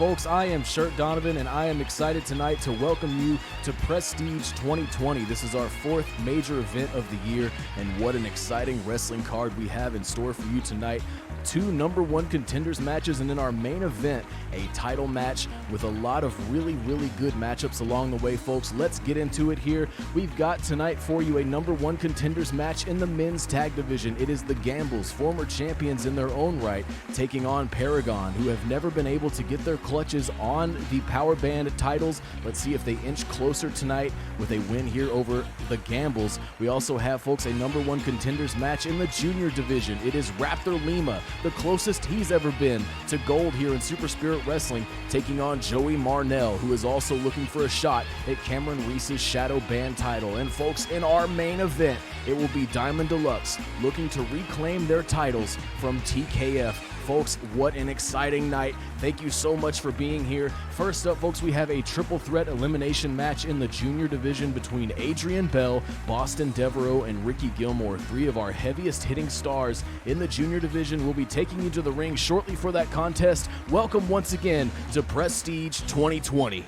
folks, I am Shirt Donovan, and I am excited tonight to welcome you to Prestige 2020. This is our fourth major event of the year, and what an exciting wrestling card we have in store for you tonight. 2 number 1 contenders matches, and in our main event, a title match with a lot of really good matchups along the way, folks. Let's get into it here. We've got tonight for you a number 1 contenders match in the men's tag division. It is the Gambles, former champions in their own right, taking on Paragon, who have never been able to get their clutches on the Power Band titles. Let's see if they inch closer tonight with a win here over the Gambles. We also have, folks, a number 1 contenders match in the junior division. It is RAPTOR LIMA, the closest he's ever been to gold here in Super Spirit Wrestling, taking on Joey Marnell, who is also looking for a shot at Cameron Reese's Shadow Band title. And folks, in our main event, it will be Diamond Deluxe looking to reclaim their titles from TKF. Folks, what an exciting night. Thank you so much for being here. First up, folks, we have a triple threat elimination match in the junior division between Adrian Bell, Boston Devereaux, and Ricky Gilmore. 3 of our heaviest hitting stars in the junior division will be taking you to the ring shortly for that contest. Welcome once again to Prestige 2020.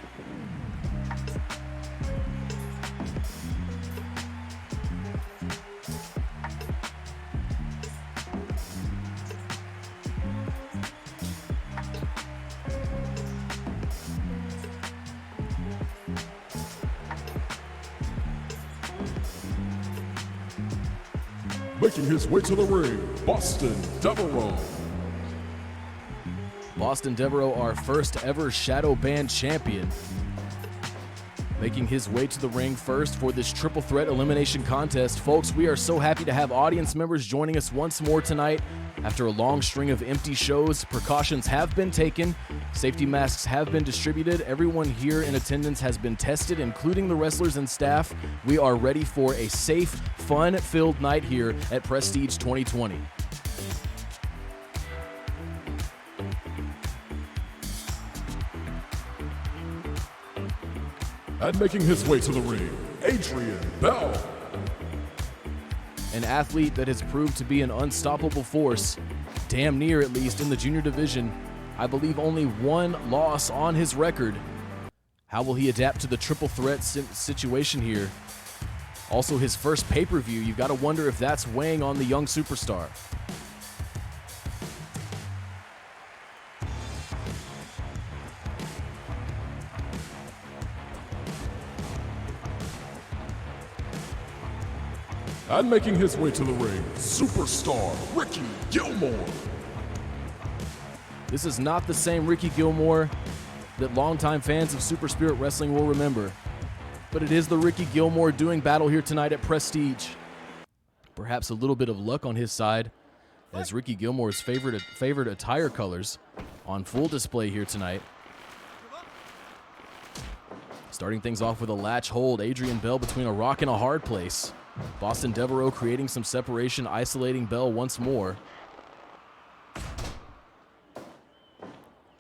Making his way to the ring, Boston Devereaux. Boston Devereaux, our first ever Shadow Band champion, making his way to the ring first for this triple threat elimination contest. Folks, we are so happy to have audience members joining us once more tonight. After a long string of empty shows, precautions have been taken, safety masks have been distributed, everyone here in attendance has been tested, including the wrestlers and staff. We are ready for a safe, fun-filled night here at Prestige 2020. And making his way to the ring, Adrian Bell. An athlete that has proved to be an unstoppable force, damn near at least, in the junior division. I believe only 1 loss on his record. How will he adapt to the triple threat situation here? Also, his first pay-per-view, you've got to wonder if that's weighing on the young superstar. And making his way to the ring, superstar Ricky Gilmore. This is not the same Ricky Gilmore that longtime fans of Super Spirit Wrestling will remember, but it is the Ricky Gilmore doing battle here tonight at Prestige. Perhaps a little bit of luck on his side, as Ricky Gilmore's favorite attire colors on full display here tonight. Starting things off with a latch hold, Adrian Bell between a rock and a hard place. Boston Devereaux creating some separation, isolating Bell once more.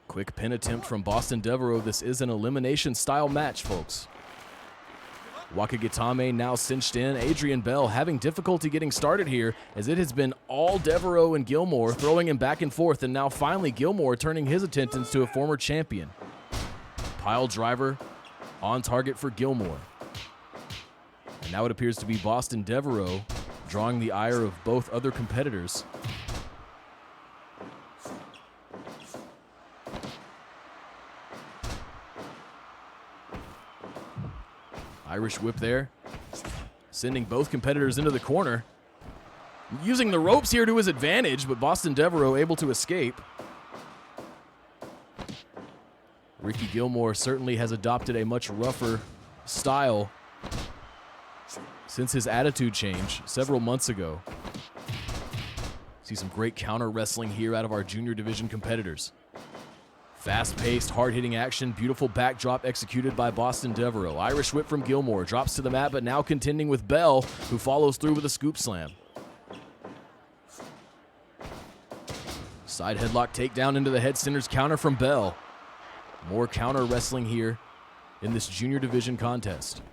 Quick pin attempt from Boston Devereaux. This is an elimination style match, folks. Wakagitame now cinched in. Adrian Bell having difficulty getting started here, as it has been all Devereaux and Gilmore throwing him back and forth, and now finally Gilmore turning his attentions to a former champion. Pile driver on target for Gilmore. And now it appears to be Boston Devereaux drawing the ire of both other competitors. Irish whip there, sending both competitors into the corner. Using the ropes here to his advantage, but Boston Devereaux able to escape. Ricky Gilmore certainly has adopted a much rougher style since his attitude change several months ago. See some great counter wrestling here out of our junior division competitors. Fast-paced, hard-hitting action, beautiful backdrop executed by Boston Devereaux. Irish whip from Gilmore, drops to the mat, but now contending with Bell, who follows through with a scoop slam. Side headlock takedown into the head center's counter from Bell. More counter wrestling here in this junior division contest.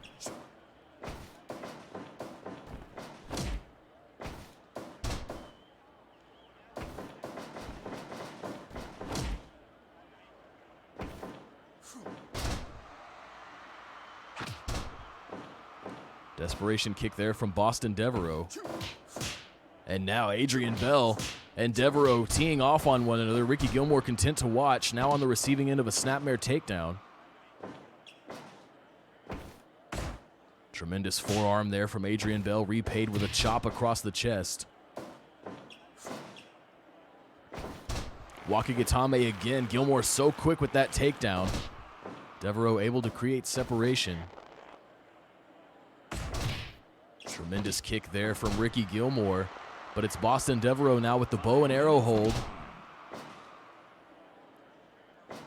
Desperation kick there from Boston Devereaux. And now Adrian Bell and Devereaux teeing off on one another. Ricky Gilmore content to watch, now on the receiving end of a snapmare takedown. Tremendous forearm there from Adrian Bell, repaid with a chop across the chest. Wakigatame again. Gilmore so quick with that takedown. Devereaux able to create separation. Tremendous kick there from Ricky Gilmore, but it's Boston Devereaux now with the bow and arrow hold.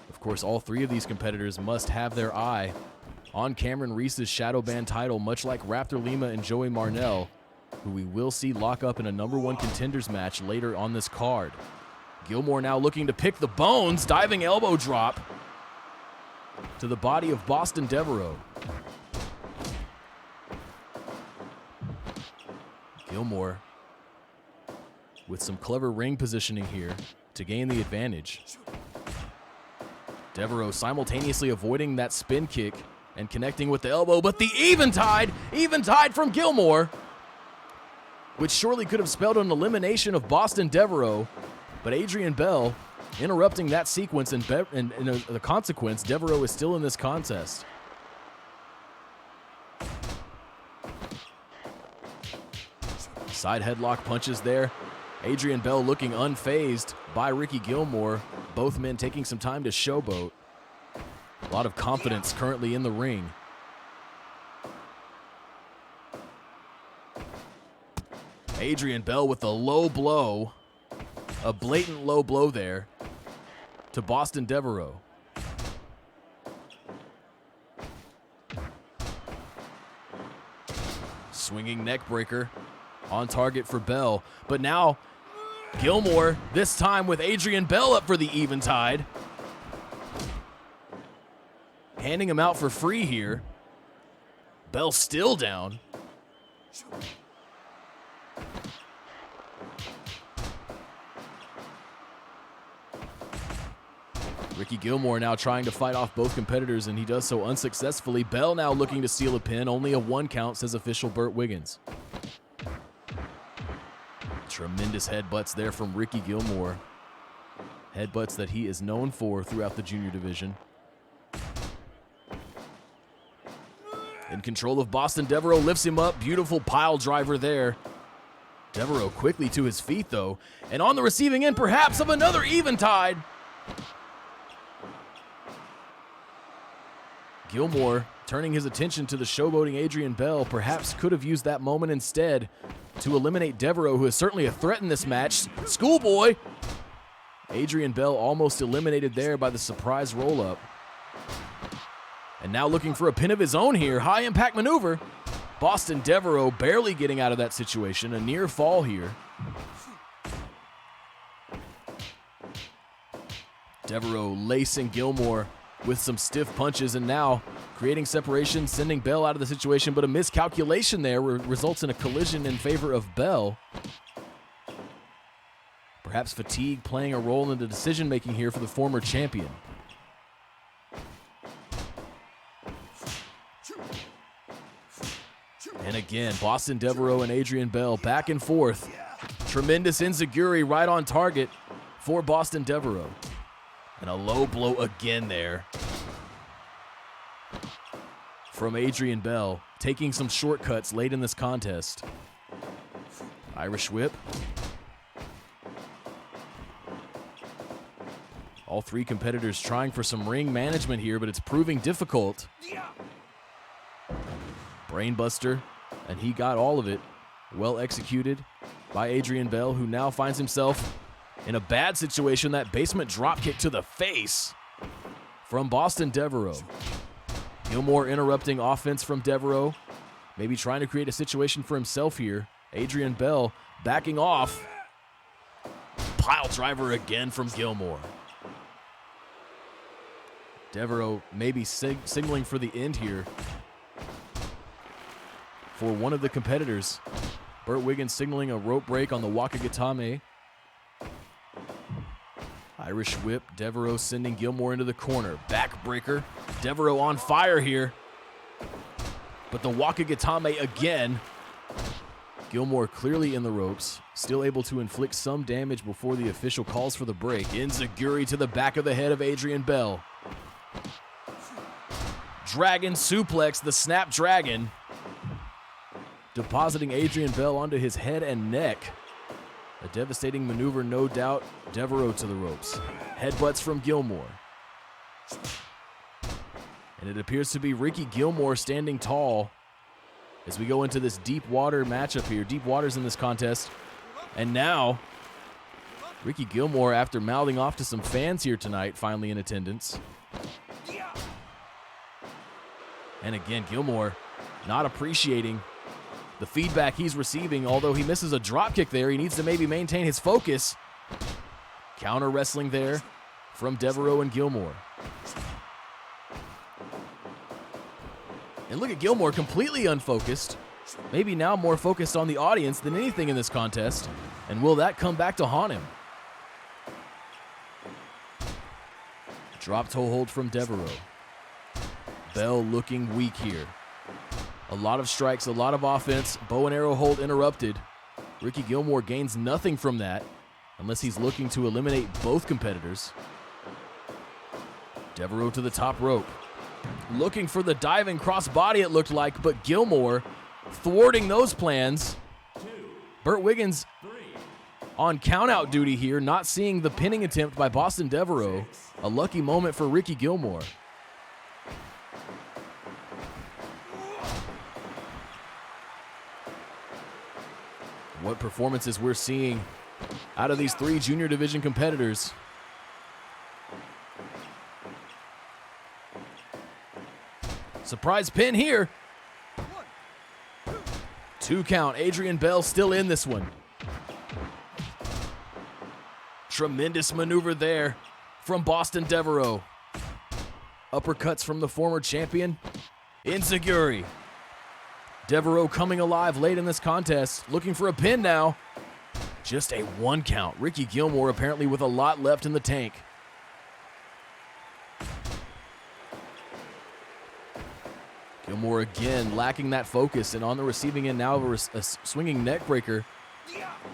Of course, all three of these competitors must have their eye on Cameron Reese's shadow band title, much like Raptor Lima and Joey Marnell, who we will see lock up in a #1 contenders match later on this card. Gilmore now looking to pick the bones, diving elbow drop to the body of Boston Devereaux. Gilmore with some clever ring positioning here to gain the advantage. Devereaux simultaneously avoiding that spin kick and connecting with the elbow, but the eventide from Gilmore, which surely could have spelled an elimination of Boston Devereaux, but Adrian Bell interrupting that sequence, and the consequence, Devereaux is still in this contest. Side headlock punches there. Adrian Bell looking unfazed by Ricky Gilmore. Both men taking some time to showboat. A lot of confidence currently in the ring. Adrian Bell with a low blow, a blatant low blow there to Boston Devereaux. Swinging neck breaker on target for Bell, but now Gilmore, this time with Adrian Bell up for the eventide. Handing him out for free here. Bell still down. Ricky Gilmore now trying to fight off both competitors, and he does so unsuccessfully. Bell now looking to steal a pin. Only a 1 count, says official Burt Wiggins. Tremendous headbutts there from Ricky Gilmore. Headbutts that he is known for throughout the junior division. In control of Boston Devereaux, lifts him up. Beautiful pile driver there. Devereaux quickly to his feet, though, and on the receiving end, perhaps, of another eventide. Gilmore turning his attention to the showboating Adrian Bell, perhaps could have used that moment instead to eliminate Devereaux, who is certainly a threat in this match. Schoolboy! Adrian Bell almost eliminated there by the surprise roll-up. And now looking for a pin of his own here. High impact maneuver. Boston Devereaux barely getting out of that situation. A near fall here. Devereaux lacing Gilmore with some stiff punches, and now creating separation, sending Bell out of the situation, but a miscalculation there results in a collision in favor of Bell. Perhaps fatigue playing a role in the decision-making here for the former champion. And again, Boston Devereaux and Adrian Bell back and forth. Tremendous enziguri right on target for Boston Devereaux. And a low blow again there from Adrian Bell, taking some shortcuts late in this contest. Irish whip. All three competitors trying for some ring management here, but it's proving difficult. Brainbuster, and he got all of it. Well executed by Adrian Bell, who now finds himself in a bad situation. That basement dropkick to the face from Boston Devereaux. Gilmore interrupting offense from Devereaux, maybe trying to create a situation for himself here. Adrian Bell backing off. Pile driver again from Gilmore. Devereaux maybe signaling for the end here for one of the competitors. Burt Wiggins signaling a rope break on the Wakigatame. Irish whip, Devereaux sending Gilmore into the corner. Backbreaker, Devereaux on fire here. But the Wakagatame again. Gilmore clearly in the ropes, still able to inflict some damage before the official calls for the break. Enziguri to the back of the head of Adrian Bell. Dragon suplex, the Snapdragon. Depositing Adrian Bell onto his head and neck. A devastating maneuver, no doubt. Devereaux to the ropes. Headbutts from Gilmore. And it appears to be Ricky Gilmore standing tall as we go into this deep water matchup here. Deep waters in this contest. And now, Ricky Gilmore, after mouthing off to some fans here tonight, finally in attendance. And again, Gilmore not appreciating the feedback he's receiving. Although he misses a dropkick there, he needs to maybe maintain his focus. Counter wrestling there from Devereaux and Gilmore. And look at Gilmore, completely unfocused. Maybe now more focused on the audience than anything in this contest. And will that come back to haunt him? Drop toe hold from Devereaux. Bell looking weak here. A lot of strikes, a lot of offense. Bow and arrow hold interrupted. Ricky Gilmore gains nothing from that unless he's looking to eliminate both competitors. Devereaux to the top rope. Looking for the diving crossbody, it looked like, but Gilmore thwarting those plans. Burt Wiggins on countout duty here, not seeing the pinning attempt by Boston Devereaux. A lucky moment for Ricky Gilmore. What performances we're seeing out of these three junior division competitors. Surprise pin here. 2 count. Adrian Bell still in this one. Tremendous maneuver there from Boston Devereaux. Uppercuts from the former champion, Enziguri. Devereaux coming alive late in this contest, looking for a pin now. Just a 1 count. Ricky Gilmore apparently with a lot left in the tank. Gilmore again lacking that focus and on the receiving end now of a swinging neck breaker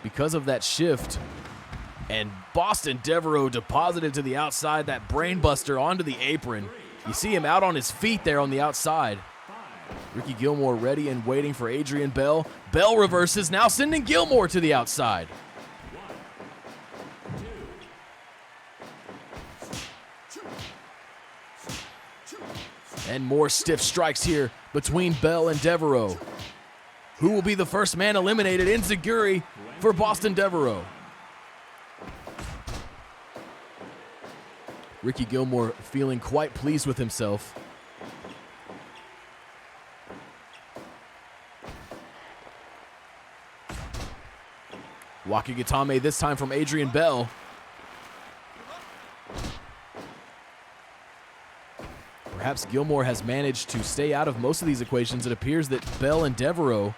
because of that shift. And Boston Devereaux deposited to the outside, that brain buster onto the apron. You see him out on his feet there on the outside. Ricky Gilmore ready and waiting for Adrian Bell. Bell reverses, now sending Gilmore to the outside. And more stiff strikes here between Bell and Devereaux. Who will be the first man eliminated? Enziguri for Boston Devereaux. Ricky Gilmore feeling quite pleased with himself. Wakagatame this time from Adrian Bell. Perhaps Gilmore has managed to stay out of most of these equations. It appears that Bell and Devereaux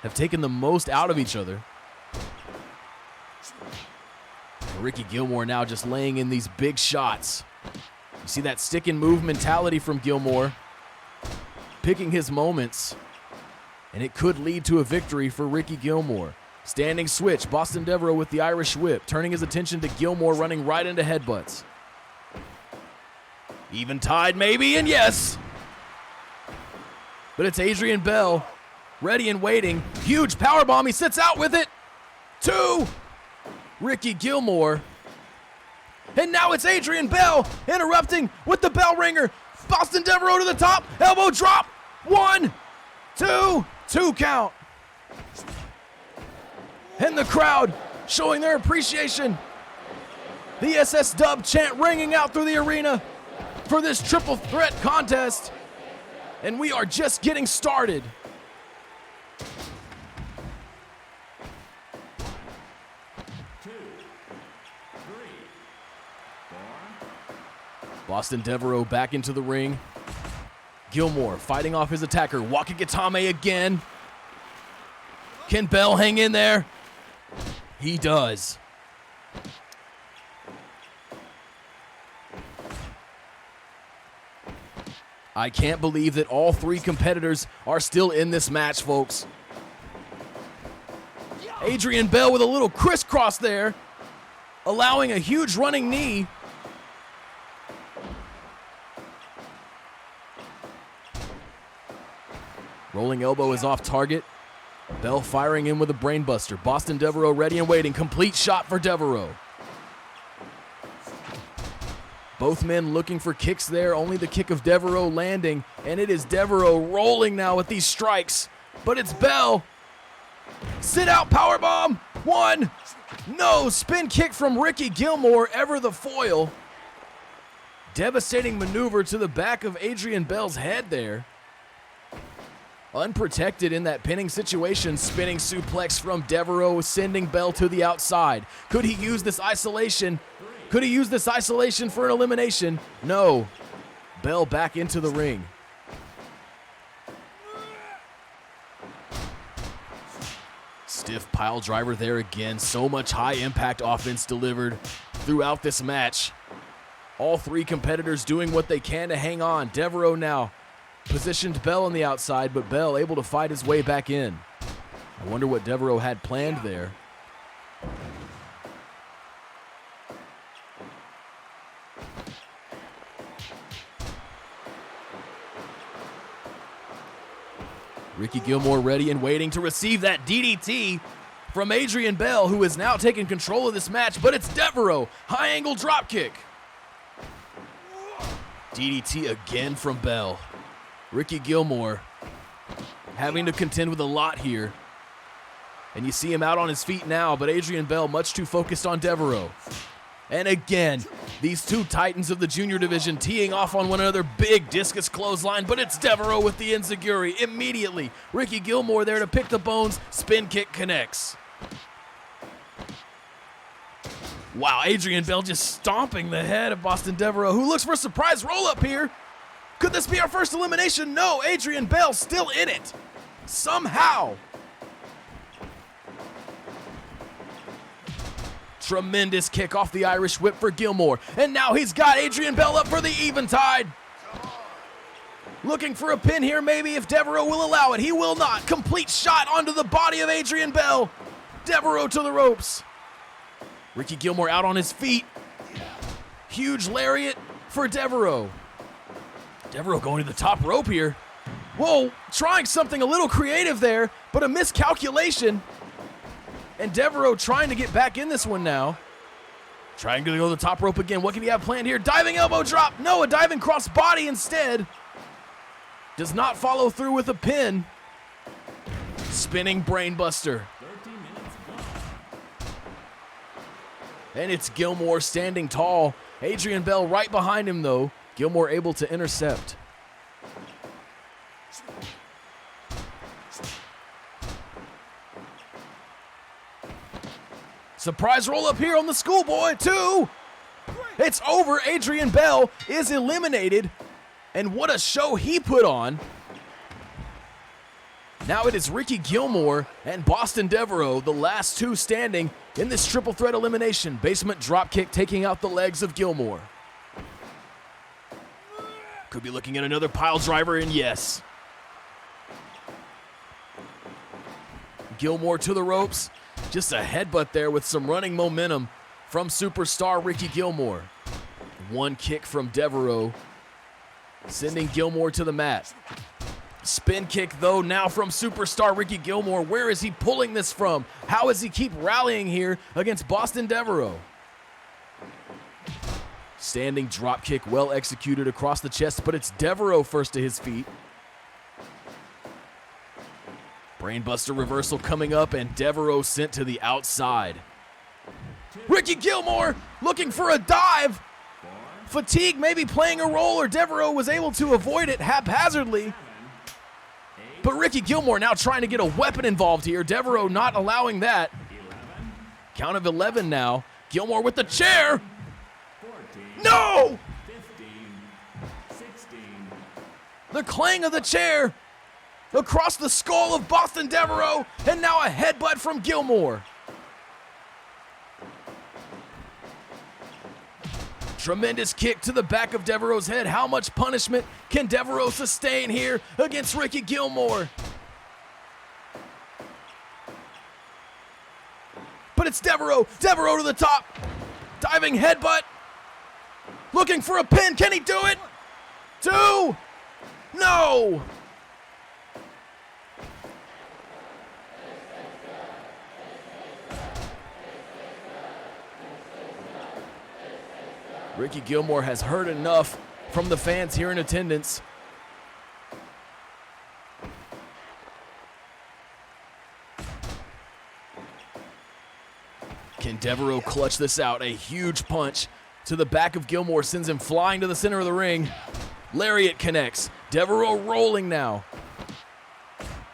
have taken the most out of each other. Ricky Gilmore now just laying in these big shots. You see that stick and move mentality from Gilmore, picking his moments, and it could lead to a victory for Ricky Gilmore. Standing switch, Boston Devereaux with the Irish whip, turning his attention to Gilmore running right into headbutts. Even tied maybe, and yes! But it's Adrian Bell, ready and waiting. Huge powerbomb, he sits out with it. 2! Ricky Gilmore. And now it's Adrian Bell interrupting with the bell ringer. Boston Devereaux to the top, elbow drop. 1, 2, 2 count. And the crowd showing their appreciation. The SS Dub chant ringing out through the arena for this triple threat contest. And we are just getting started. Boston Devereaux back into the ring. Gilmore fighting off his attacker. Wakagatame again. Can Bell hang in there? He does. I can't believe that all three competitors are still in this match, folks. Adrian Bell with a little crisscross there, allowing a huge running knee. Rolling elbow is off target. Bell firing in with a brainbuster. Boston Devereaux ready and waiting. Complete shot for Devereaux. Both men looking for kicks there. Only the kick of Devereaux landing. And it is Devereaux rolling now with these strikes. But it's Bell. Sit out powerbomb. One. No. Spin kick from Ricky Gilmore. Ever the foil. Devastating maneuver to the back of Adrian Bell's head there. Unprotected in that pinning situation. Spinning suplex from Devereaux, sending Bell to the outside. Could he use this isolation? Could he use this isolation for an elimination? No. Bell back into the ring. Stiff pile driver there again. So much high impact offense delivered throughout this match. All three competitors doing what they can to hang on. Devereaux now positioned Bell on the outside, but Bell able to fight his way back in. I wonder what Devereaux had planned there. Ricky Gilmore ready and waiting to receive that DDT from Adrian Bell, who is now taking control of this match, but it's Devereaux. High angle dropkick. DDT again from Bell. Ricky Gilmore having to contend with a lot here. And you see him out on his feet now, but Adrian Bell much too focused on Devereaux. And again, these two titans of the junior division teeing off on one another. Big discus clothesline, but it's Devereaux with the enziguri immediately. Ricky Gilmore there to pick the bones. Spin kick connects. Wow, Adrian Bell just stomping the head of Boston Devereaux, who looks for a surprise roll-up here. Could this be our first elimination? No, Adrian Bell still in it. Somehow. Tremendous kick off the Irish whip for Gilmore. And now he's got Adrian Bell up for the eventide. Looking for a pin here maybe if Devereaux will allow it. He will not. Complete shot onto the body of Adrian Bell. Devereaux to the ropes. Ricky Gilmore out on his feet. Huge lariat for Devereaux. Devereaux going to the top rope here. Whoa, trying something a little creative there, but a miscalculation. And Devereaux trying to get back in this one now. Trying to go to the top rope again. What can he have planned here? Diving elbow drop. No, a diving cross body instead. Does not follow through with a pin. Spinning brainbuster. And it's Gilmore standing tall. Adrian Bell right behind him though. Gilmore able to intercept. Surprise roll up here on the schoolboy, 2. It's over. Adrian Bell is eliminated. And what a show he put on. Now it is Ricky Gilmore and Boston Devereaux, the last two standing in this triple threat elimination. Basement dropkick taking out the legs of Gilmore. Could be looking at another pile driver, and yes. Gilmore to the ropes. Just a headbutt there with some running momentum from superstar Ricky Gilmore. One kick from Devereaux, sending Gilmore to the mat. Spin kick, though, now from superstar Ricky Gilmore. Where is he pulling this from? How does he keep rallying here against Boston Devereaux? Standing drop kick, well executed across the chest, but it's Devereaux first to his feet. Brainbuster reversal coming up, and Devereaux sent to the outside. Ricky Gilmore looking for a dive. Fatigue maybe playing a role, or Devereaux was able to avoid it haphazardly. But Ricky Gilmore now trying to get a weapon involved here. Devereaux not allowing that. Count of 11 now. Gilmore with the chair. No! The clang of the chair across the skull of Boston Devereaux, and now a headbutt from Gilmore. Tremendous kick to the back of Devereaux's head. How much punishment can Devereaux sustain here against Ricky Gilmore? But it's Devereaux. Devereaux to the top. Diving headbutt. Looking for a pin. Can he do it? 2. No. Ricky Gilmore has heard enough from the fans here in attendance. Can Devereaux clutch this out? A huge punch to the back of Gilmore sends him flying to the center of the ring. Lariat connects. Devereaux rolling now.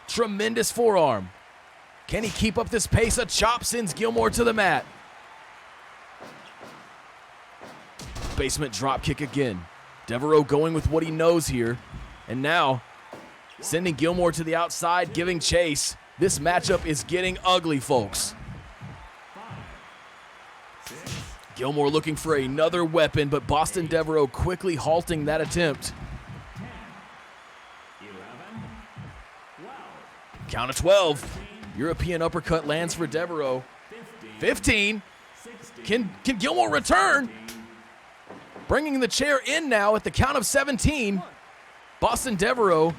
Tremendous forearm. Can he keep up this pace? A chop sends Gilmore to the mat. Basement drop kick again. Devereaux going with what he knows here. And now, sending Gilmore to the outside, giving chase. This matchup is getting ugly, folks. Gilmore looking for another weapon, but Boston Devereaux quickly halting that attempt. Count of 12. European uppercut lands for Devereaux. 15. Can Gilmore return? Bringing the chair in now at the count of 17. Boston Devereaux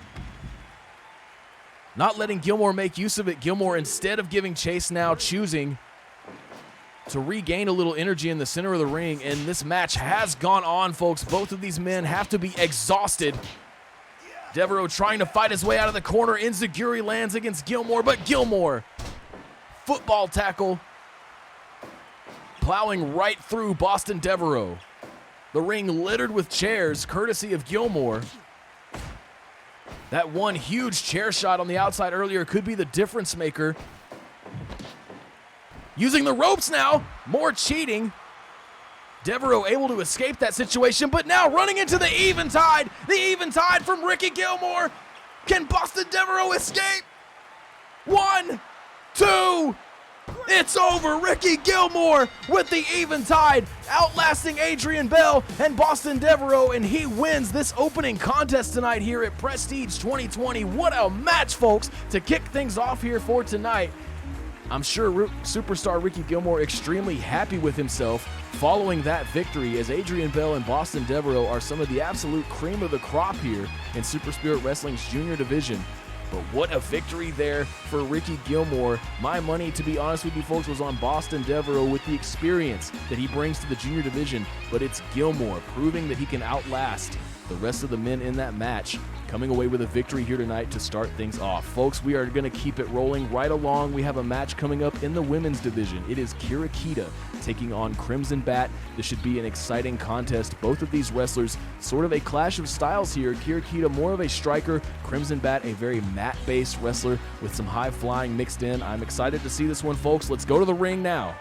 not letting Gilmore make use of it. Gilmore, instead of giving chase now, choosing to regain a little energy in the center of the ring. And this match has gone on, folks. Both of these men have to be exhausted. Devereaux trying to fight his way out of the corner. Enziguri lands against Gilmore, but Gilmore, football tackle, plowing right through Boston Devereaux. The ring littered with chairs, courtesy of Gilmore. That one huge chair shot on the outside earlier could be the difference maker. Using the ropes now, more cheating. Devereaux able to escape that situation, but now running into the Eventide. The Eventide from Ricky Gilmore. Can Boston Devereaux escape? 1, 2, it's over. Ricky Gilmore with the Eventide, outlasting Adrian Bell and Boston Devereaux, and he wins this opening contest tonight here at Prestige 2020. What a match, folks, to kick things off here for tonight. I'm sure superstar Ricky Gilmore extremely happy with himself following that victory, as Adrian Bell and Boston Devereaux are some of the absolute cream of the crop here in Super Spirit Wrestling's junior division. But what a victory there for Ricky Gilmore. My money, to be honest with you folks, was on Boston Devereaux with the experience that he brings to the junior division. But it's Gilmore proving that he can outlast the rest of the men in that match, coming away with a victory here tonight to start things off. Folks, we are going to keep it rolling right along. We have a match coming up in the women's division. It is Kira Kita taking on Crimson Bat. This should be an exciting contest. Both of these wrestlers, sort of a clash of styles here. Kira Kita more of a striker, Crimson Bat a very mat-based wrestler with some high flying mixed in. I'm excited to see this one, folks. Let's go to the ring now.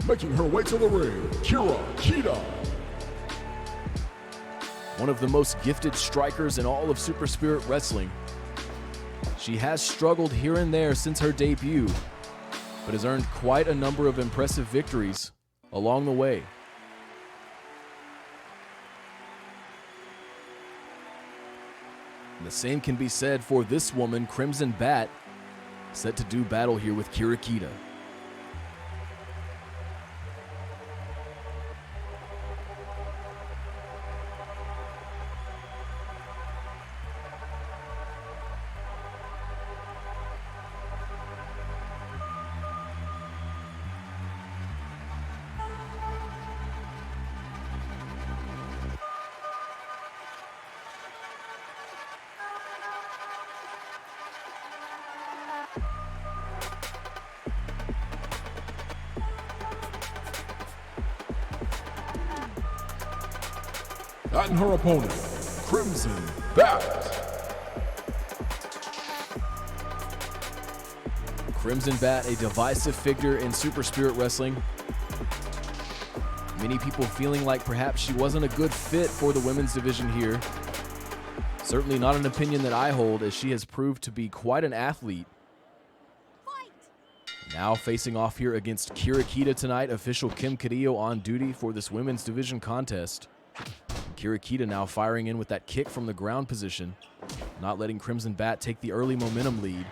Making her way to the ring, Kira Kita. One of the most gifted strikers in all of Super Spirit Wrestling. She has struggled here and there since her debut, but has earned quite a number of impressive victories along the way. And the same can be said for this woman, Crimson Bat, set to do battle here with Kira Kita. And her opponent, Crimson Bat. Crimson Bat, a divisive figure in Super Spirit Wrestling. Many people feeling like perhaps she wasn't a good fit for the women's division here. Certainly not an opinion that I hold, as she has proved to be quite an athlete. Now facing off here against Kirakita tonight, official Kim Carrillo on duty for this women's division contest. Kirakita now firing in with that kick from the ground position, not letting Crimson Bat take the early momentum lead.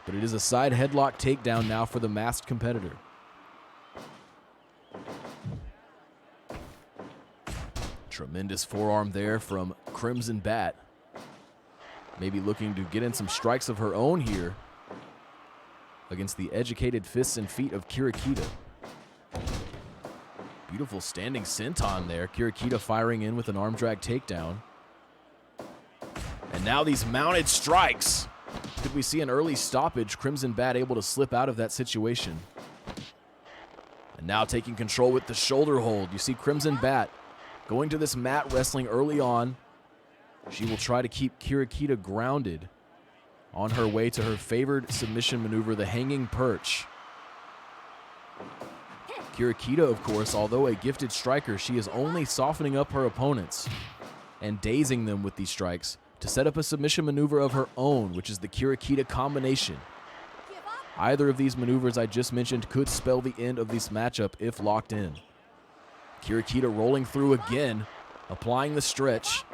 But it is a side headlock takedown now for the masked competitor. Tremendous forearm there from Crimson Bat. Maybe looking to get in some strikes of her own here against the educated fists and feet of Kirakita. Beautiful standing senton there. Kirakita firing in with an arm drag takedown. And now these mounted strikes. Could we see an early stoppage? Crimson Bat able to slip out of that situation. And now taking control with the shoulder hold. You see Crimson Bat going to this mat wrestling early on. She will try to keep Kirakita grounded on her way to her favored submission maneuver, the hanging perch. Kirakita, of course, although a gifted striker, she is only softening up her opponents and dazing them with these strikes to set up a submission maneuver of her own, which is the Kirakita combination. Either of these maneuvers I just mentioned could spell the end of this matchup if locked in. Kirakita rolling through again, applying the stretch.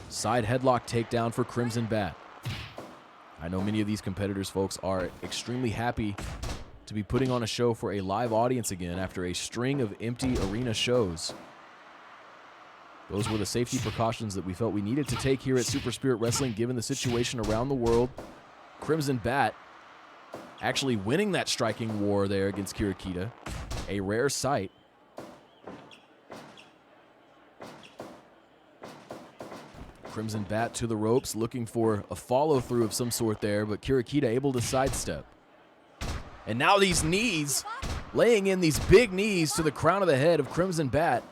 Side headlock takedown for Crimson Bat. I know many of these competitors, folks, are extremely happy to be putting on a show for a live audience again after a string of empty arena shows. Those were the safety precautions that we felt we needed to take here at Super Spirit Wrestling, given the situation around the world. Crimson Bat actually winning that striking war there against Kirakita, a rare sight. Crimson Bat to the ropes, looking for a follow-through of some sort there, but Kirakita able to sidestep. And now these knees, laying in these big knees to the crown of the head of Crimson Bat.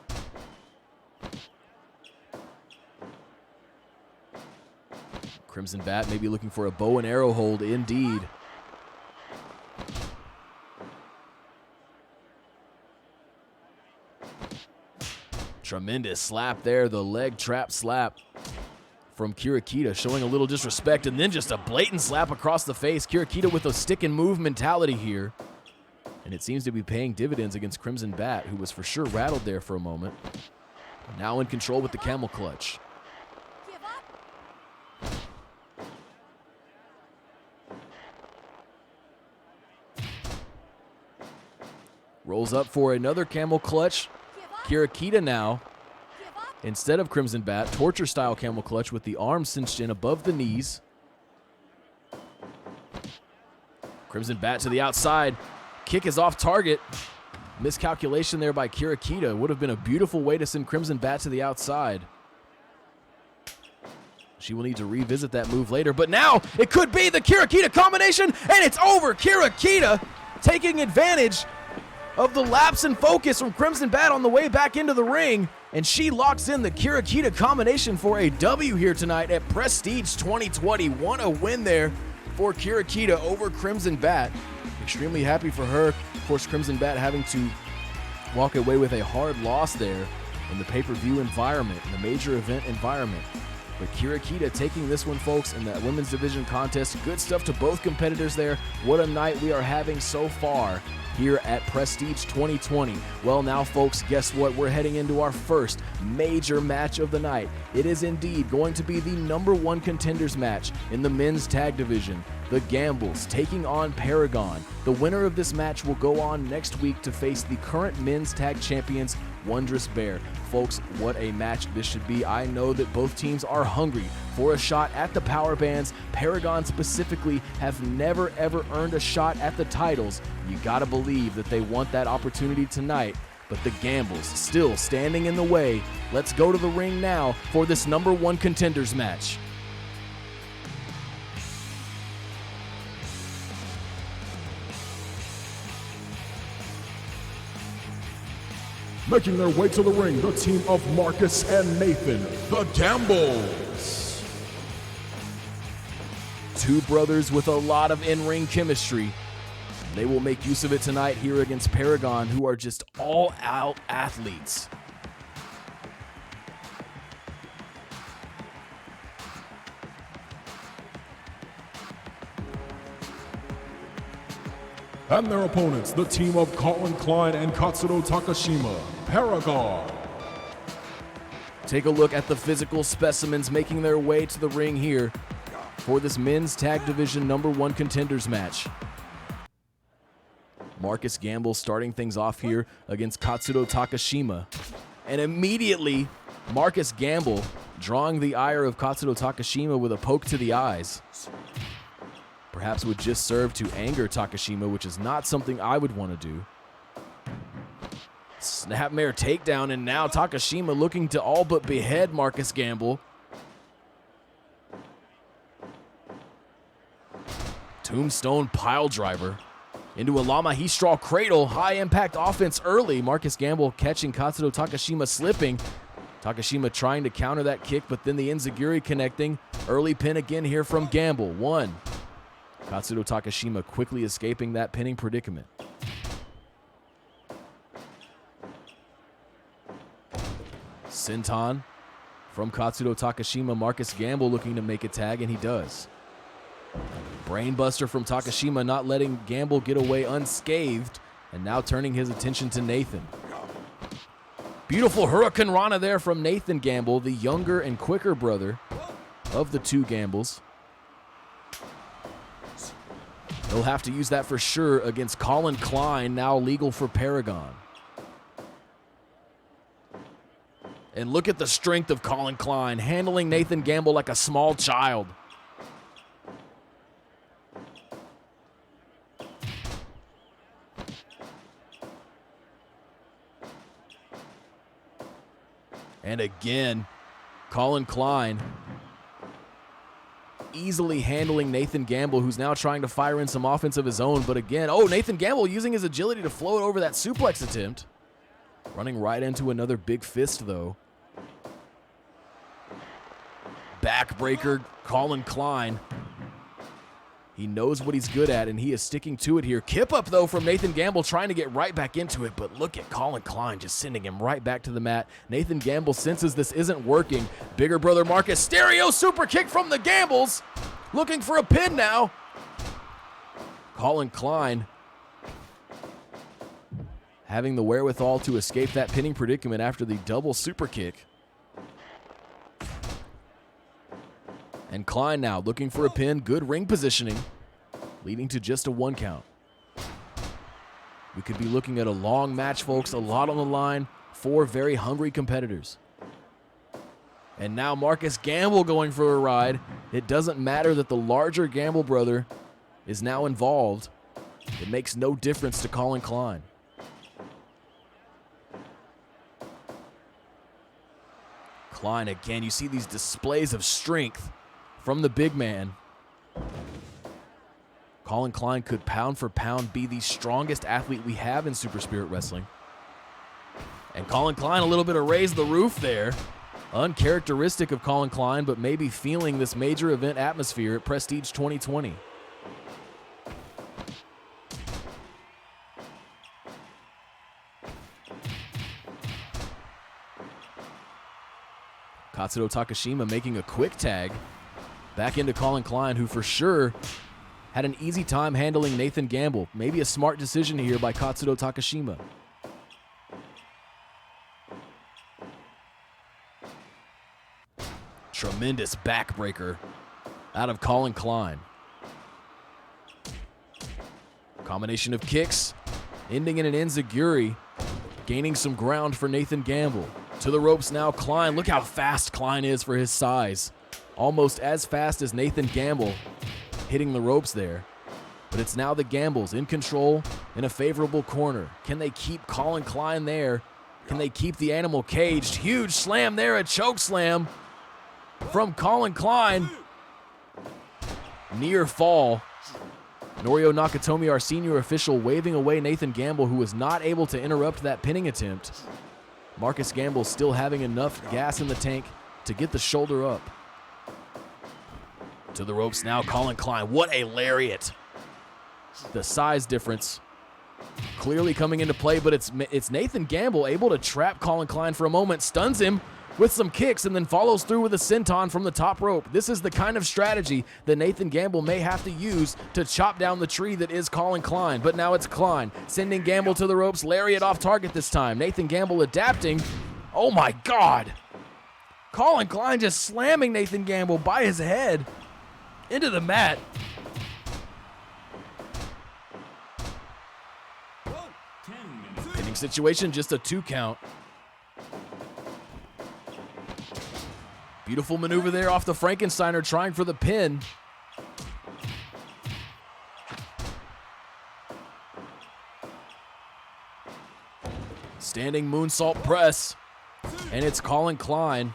Crimson Bat maybe looking for a bow and arrow hold indeed. Tremendous slap there, the leg trap slap from Kirakita, showing a little disrespect, and then just a blatant slap across the face. Kirakita with a stick and move mentality here. And it seems to be paying dividends against Crimson Bat, who was for sure rattled there for a moment. Now in control with the camel clutch. Rolls up for another camel clutch. Kirakita now, instead of Crimson Bat, torture style camel clutch with the arms cinched in above the knees. Crimson Bat to the outside. Kick is off target. Miscalculation there by Kirakita. Would have been a beautiful way to send Crimson Bat to the outside. She will need to revisit that move later, but now it could be the Kirakita combination, and it's over. Kirakita taking advantage of the lapse in focus from Crimson Bat on the way back into the ring, and she locks in the Kirakita combination for a W here tonight at Prestige 2020. What a win there for Kirakita over Crimson Bat. Extremely happy for her. Of course, Crimson Bat having to walk away with a hard loss there in the pay-per-view environment, in the major event environment. But Kirakita taking this one, folks, in that women's division contest. Good stuff to both competitors there. What a night we are having so far here at Prestige 2020. Well, now, folks, guess what? We're heading into our first major match of the night. It is indeed going to be the #1 contenders match in the men's tag division. The Gambles taking on Paragon. The winner of this match will go on next week to face the current men's tag champions, Wondrous Bear. Folks, what a match this should be. I know that both teams are hungry for a shot at the power bands. Paragon specifically have never ever earned a shot at the titles. You gotta believe that they want that opportunity tonight, but the Gambles still standing in the way. Let's go to the ring now for this #1 contenders match. Making their way to the ring, the team of Marcus and Nathan, the Gambles. Two brothers with a lot of in-ring chemistry. They will make use of it tonight here against Paragon, who are just all-out athletes. And their opponents, the team of Colin Klein and Katsuro Takashima, Paragon. Take a look at the physical specimens making their way to the ring here for this men's tag division #1 contenders match. Marcus Gamble starting things off here against Katsuro Takashima. And immediately, Marcus Gamble drawing the ire of Katsuro Takashima with a poke to the eyes. Perhaps would just serve to anger Takashima, which is not something I would want to do. Snapmare takedown, and now Takashima looking to all but behead Marcus Gamble. Tombstone pile driver into a Lama Straw cradle. High impact offense early. Marcus Gamble catching Katsuro Takashima slipping. Takashima trying to counter that kick, but then the enziguri connecting. Early pin again here from Gamble. 1. Katsuro Takashima quickly escaping that pinning predicament. Senton from Katsuro Takashima. Marcus Gamble looking to make a tag, and he does. Brainbuster from Takashima, not letting Gamble get away unscathed, and now turning his attention to Nathan. Beautiful Hurricane Rana there from Nathan Gamble, the younger and quicker brother of the two Gambles. He'll have to use that for sure against Colin Klein, now legal for Paragon. And look at the strength of Colin Klein, handling Nathan Gamble like a small child. And again, Colin Klein easily handling Nathan Gamble, who's now trying to fire in some offense of his own. But again, Nathan Gamble using his agility to float over that suplex attempt. Running right into another big fist, though. Backbreaker, Colin Klein. He knows what he's good at, and he is sticking to it here. Kip up, though, from Nathan Gamble, trying to get right back into it. But look at Colin Klein just sending him right back to the mat. Nathan Gamble senses this isn't working. Bigger brother Marcus, stereo super kick from the Gambles. Looking for a pin now. Colin Klein having the wherewithal to escape that pinning predicament after the double super kick. And Klein now looking for a pin. Good ring positioning, leading to just a 1 count. We could be looking at a long match, folks. A lot on the line. 4 very hungry competitors. And now Marcus Gamble going for a ride. It doesn't matter that the larger Gamble brother is now involved. It makes no difference to Colin Klein. Klein again. You see these displays of strength from the big man. Colin Klein could pound for pound be the strongest athlete we have in Super Spirit Wrestling. And Colin Klein, a little bit of raise the roof there. Uncharacteristic of Colin Klein, but maybe feeling this major event atmosphere at Prestige 2020. Katsuro Takashima making a quick tag back into Colin Klein, who for sure had an easy time handling Nathan Gamble. Maybe a smart decision here by Katsuro Takashima. Tremendous backbreaker out of Colin Klein. Combination of kicks, ending in an enziguri, gaining some ground for Nathan Gamble. To the ropes now, Klein. Look how fast Klein is for his size. Almost as fast as Nathan Gamble hitting the ropes there. But it's now the Gambles in control in a favorable corner. Can they keep Colin Klein there? Can they keep the animal caged? Huge slam there, a choke slam from Colin Klein. Near fall. Norio Nakatomi, our senior official, waving away Nathan Gamble, who was not able to interrupt that pinning attempt. Marcus Gamble still having enough gas in the tank to get the shoulder up. To the ropes now, Colin Klein. What a lariat The size difference clearly coming into play, but it's Nathan Gamble able to trap Colin Klein for a moment, stuns him with some kicks, and then follows through with a senton from the top rope. This is the kind of strategy that Nathan Gamble may have to use to chop down the tree that is Colin Klein. But now it's Klein sending Gamble to the ropes, lariat off target this time. Nathan Gamble adapting. Oh my God. Colin Klein just slamming Nathan Gamble by his head into the mat. Pinning situation, just a 2 count. Beautiful maneuver there off the Frankensteiner, trying for the pin. Standing moonsault press. And it's Colin Klein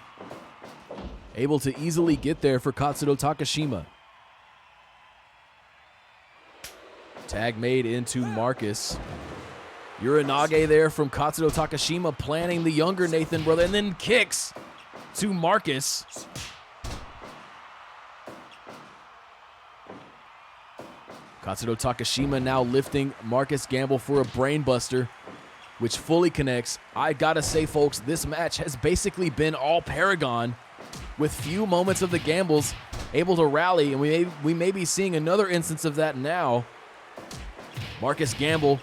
able to easily get there for Katsudo Takashima. Tag made into Marcus. Uranage there from Katsudo Takashima, planning the younger Nathan brother, and then kicks to Marcus. Katsudo Takashima now lifting Marcus Gamble for a brainbuster, which fully connects. I gotta say, folks, this match has basically been all Paragon, with few moments of the Gambles able to rally, and we may be seeing another instance of that now. Marcus Gamble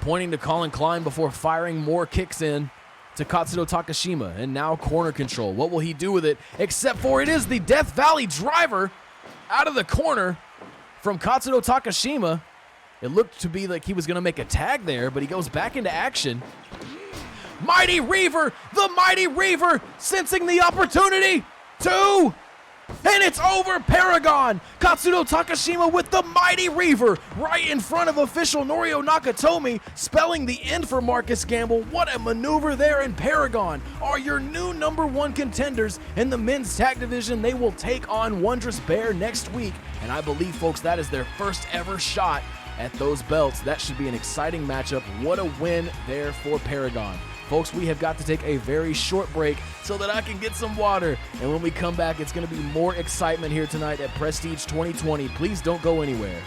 pointing to Colin Klein before firing more kicks in to Katsudo Takashima, and now corner control. What will he do with it? Except for it is the Death Valley driver out of the corner from Katsudo Takashima. It looked to be like he was going to make a tag there, but he goes back into action. Mighty Reaver, the Mighty Reaver, sensing the opportunity. 2, and it's over. Paragon. Katsudo Takashima with the Mighty Reaver right in front of official Norio Nakatomi, spelling the end for Marcus Gamble. What a maneuver there, in Paragon are your new #1 contenders in the men's tag division. They will take on Wondrous Bear next week, and I believe, folks, that is their first ever shot at those belts. That should be an exciting matchup. What a win there for Paragon. Folks, we have got to take a very short break so that I can get some water. And when we come back, it's going to be more excitement here tonight at Prestige 2020. Please don't go anywhere.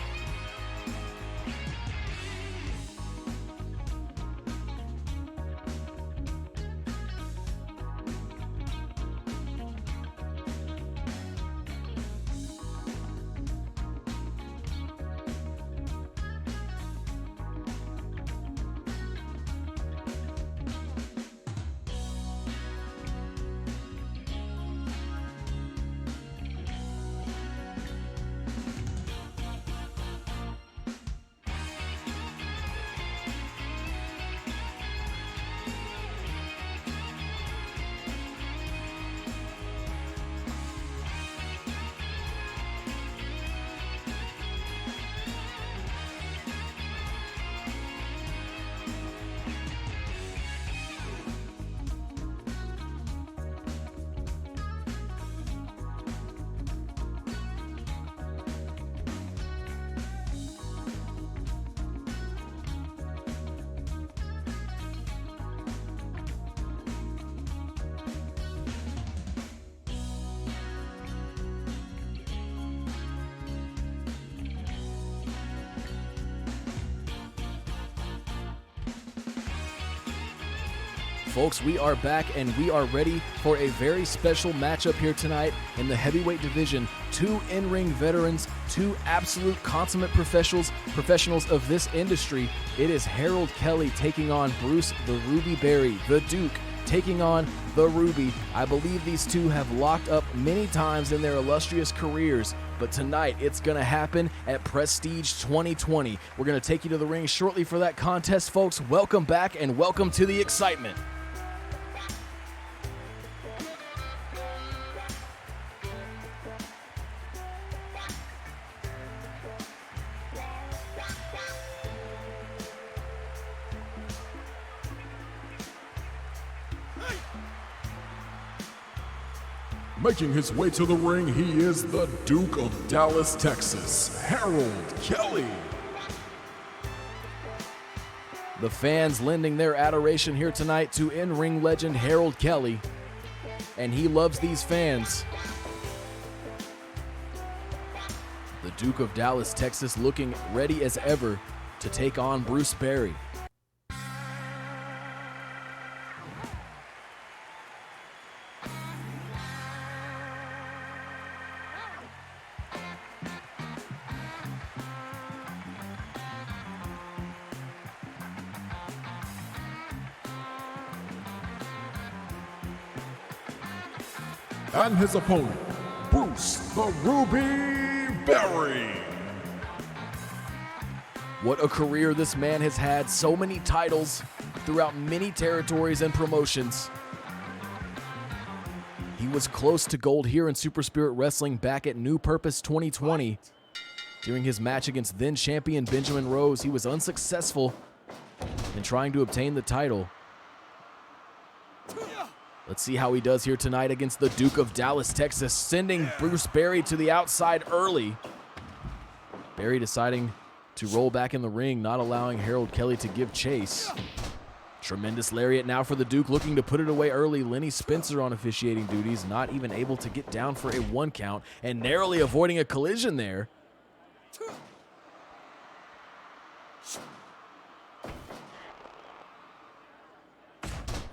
Folks, we are back and we are ready for a very special matchup here tonight in the heavyweight division. 2 in-ring veterans, 2 absolute consummate professionals of this industry. It is Harold Kelly taking on Bruce the Ruby Berry, the Duke, taking on the Ruby. I believe these two have locked up many times in their illustrious careers, but tonight it's going to happen at Prestige 2020. We're going to take you to the ring shortly for that contest, folks. Welcome back and welcome to the excitement. Making his way to the ring, he is the Duke of Dallas, Texas, Harold Kelly. The fans lending their adoration here tonight to in-ring legend Harold Kelly, and he loves these fans. The Duke of Dallas, Texas, looking ready as ever to take on Bruce Berry. And his opponent, Bruce the Ruby Berry. What a career this man has had. So many titles throughout many territories and promotions. He was close to gold here in Super Spirit Wrestling back at New Purpose 2020. During his match against then champion Benjamin Rose, he was unsuccessful in trying to obtain the title. Let's see how he does here tonight against the Duke of Dallas, Texas, sending Bruce Berry to the outside early. Berry deciding to roll back in the ring, not allowing Harold Kelly to give chase. Tremendous lariat now for the Duke, looking to put it away early. Lenny Spencer on officiating duties, not even able to get down for a 1 count and narrowly avoiding a collision there.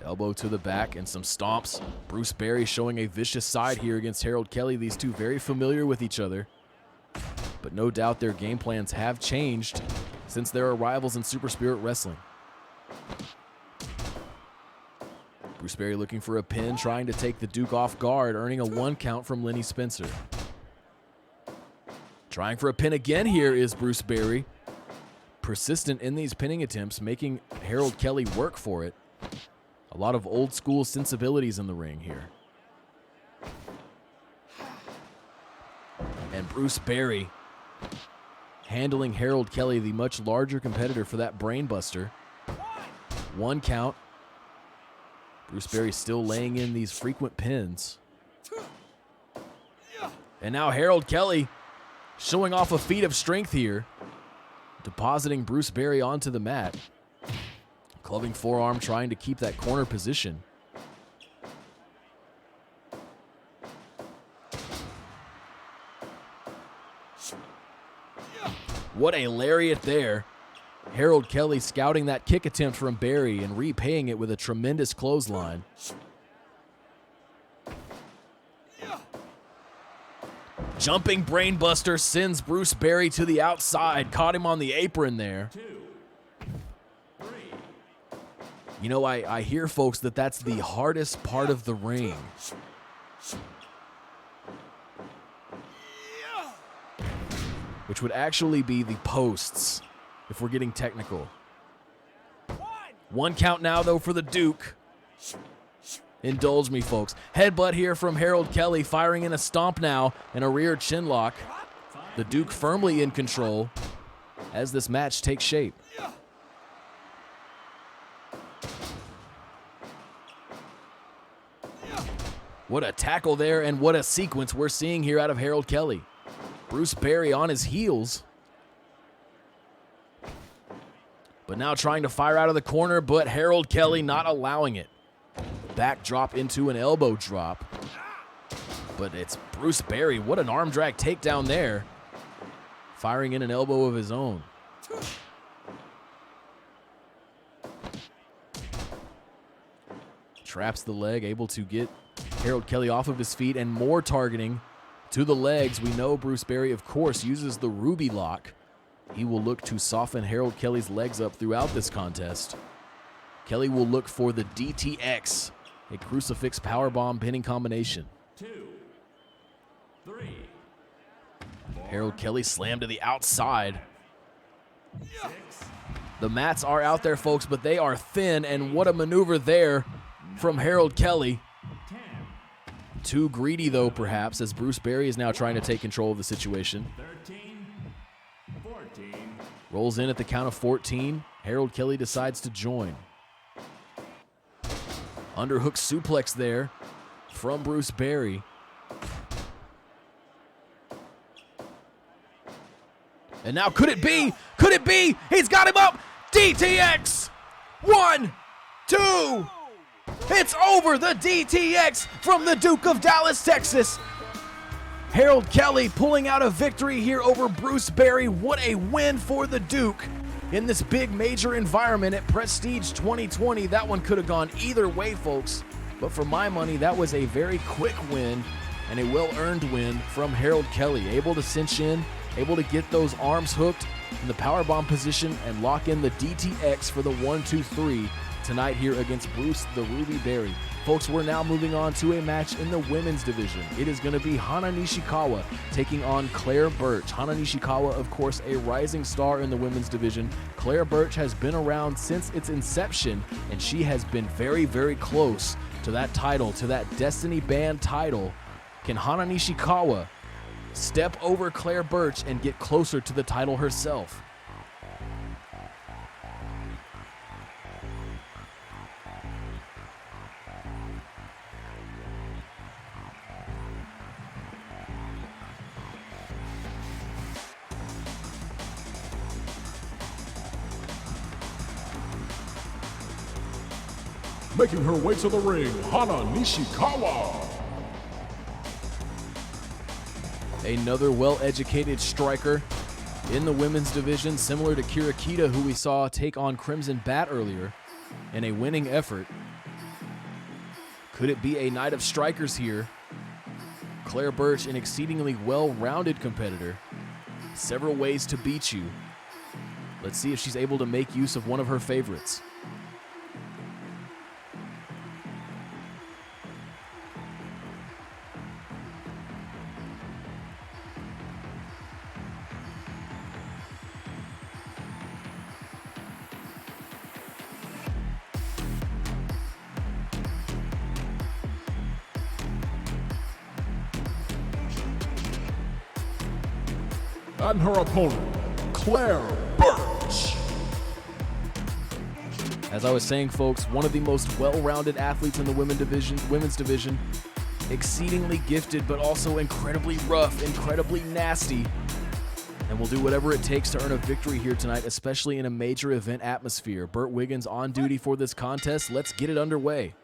Elbow to the back and some stomps. Bruce Berry showing a vicious side here against Harold Kelly. These two very familiar with each other, but no doubt their game plans have changed since there are rivals in Super Spirit Wrestling. Bruce Berry looking for a pin, trying to take the Duke off guard, earning a 1 count from Lenny Spencer. Trying for a pin again here is Bruce Berry. Persistent in these pinning attempts, making Harold Kelly work for it. A lot of old school sensibilities in the ring here. And Bruce Berry handling Harold Kelly, the much larger competitor, for that brainbuster. 1 count. Bruce Berry still laying in these frequent pins. And now Harold Kelly showing off a feat of strength here, depositing Bruce Berry onto the mat. Clubbing forearm, trying to keep that corner position. What a lariat there. Harold Kelly scouting that kick attempt from Berry and repaying it with a tremendous clothesline. Jumping brainbuster sends Bruce Berry to the outside. Caught him on the apron there. You know, I hear, folks, that that's the hardest part of the ring. Which would actually be the posts, if we're getting technical. 1 count now, though, for the Duke. Indulge me, folks. Headbutt here from Harold Kelly, firing in a stomp now and a rear chin lock. The Duke firmly in control as this match takes shape. What a tackle there, and what a sequence we're seeing here out of Harold Kelly. Bruce Berry on his heels. But now trying to fire out of the corner, but Harold Kelly not allowing it. Backdrop into an elbow drop. But it's Bruce Berry. What an arm drag takedown there. Firing in an elbow of his own. Traps the leg, able to get Harold Kelly off of his feet, and more targeting to the legs. We know Bruce Berry, of course, uses the Ruby lock. He will look to soften Harold Kelly's legs up throughout this contest. Kelly will look for the DTX, a crucifix powerbomb pinning combination. 2, 3, 4. Harold Kelly slammed to the outside. 6. The mats are out there, folks, but they are thin, and what a maneuver there from Harold Kelly. Too greedy, though, perhaps, as Bruce Berry is now trying to take control of the situation. 13, 14. Rolls in at the count of 14. Harold Kelly decides to join. Underhook suplex there from Bruce Berry. And now could it be? Could it be? He's got him up. DTX. 1, 2. It's over. The DTX from the Duke of Dallas, Texas. Harold Kelly pulling out a victory here over Bruce Berry. What a win for the Duke in this big major environment at Prestige 2020. That one could have gone either way, folks. But for my money, that was a very quick win and a well-earned win from Harold Kelly. Able to cinch in, able to get those arms hooked in the powerbomb position and lock in the DTX for the 1-2-3 tonight here against Bruce the Ruby Berry. Folks, we're now moving on to a match in the women's division. It is going to be Hana Nishikawa taking on Claire Birch. Hana Nishikawa, of course, a rising star in the women's division. Claire Birch has been around since its inception, and she has been very, very close to that title, to that Destiny Band title. Can Hana Nishikawa step over Claire Birch and get closer to the title herself? Making her way to the ring, Hana Nishikawa. Another well-educated striker in the women's division, similar to Kira Kita, who we saw take on Crimson Bat earlier in a winning effort. Could it be a night of strikers here? Claire Birch, an exceedingly well-rounded competitor. Several ways to beat you. Let's see if she's able to make use of one of her favorites. And her opponent, Claire Birch. As I was saying, folks, one of the most well-rounded athletes in the women's division, exceedingly gifted, but also incredibly rough, incredibly nasty, and will do whatever it takes to earn a victory here tonight, especially in a major event atmosphere. Burt Wiggins on duty for this contest. Let's get it underway.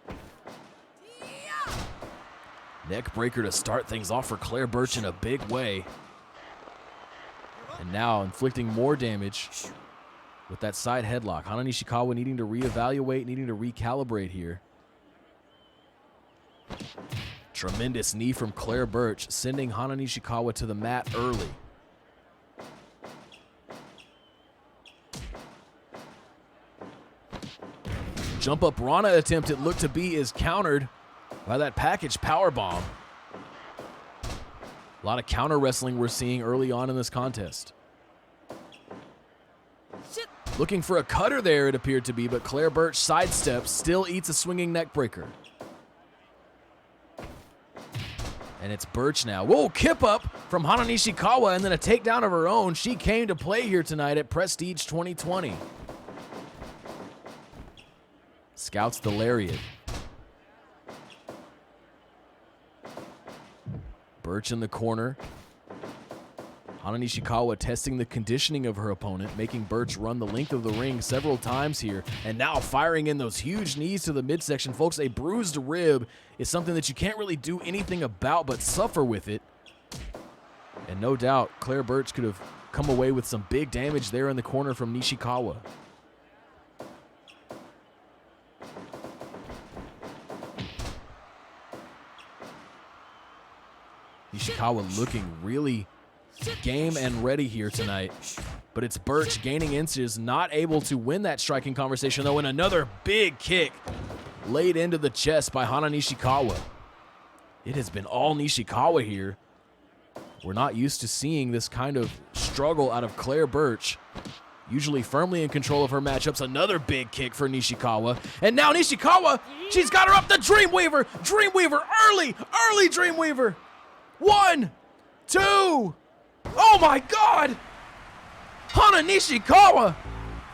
Neck breaker to start things off for Claire Birch in a big way. And now inflicting more damage with that side headlock. Hana Nishikawa needing to reevaluate, needing to recalibrate here. Tremendous knee from Claire Birch, sending Hana Nishikawa to the mat early. Jump up Rana attempt, it looked to be, is countered by that package powerbomb. A lot of counter wrestling we're seeing early on in this contest. Shit. Looking for a cutter there, it appeared to be, but Claire Birch sidesteps, still eats a swinging neck breaker. And it's Birch now. Whoa, kip up from Hana Nishikawa and then a takedown of her own. She came to play here tonight at Prestige 2020. Scouts the lariat. Birch in the corner. Hana Nishikawa testing the conditioning of her opponent, making Birch run the length of the ring several times here, and now firing in those huge knees to the midsection. Folks, a bruised rib is something that you can't really do anything about but suffer with it. And no doubt, Claire Birch could have come away with some big damage there in the corner from Nishikawa. Nishikawa looking really game and ready here tonight. But it's Birch gaining inches, not able to win that striking conversation though, and another big kick laid into the chest by Hana Nishikawa. It has been all Nishikawa here. We're not used to seeing this kind of struggle out of Claire Birch. Usually firmly in control of her matchups. Another big kick for Nishikawa. And now Nishikawa, she's got her up the Dreamweaver. Dreamweaver, early Dreamweaver. 1, 2, oh my God! Hana Nishikawa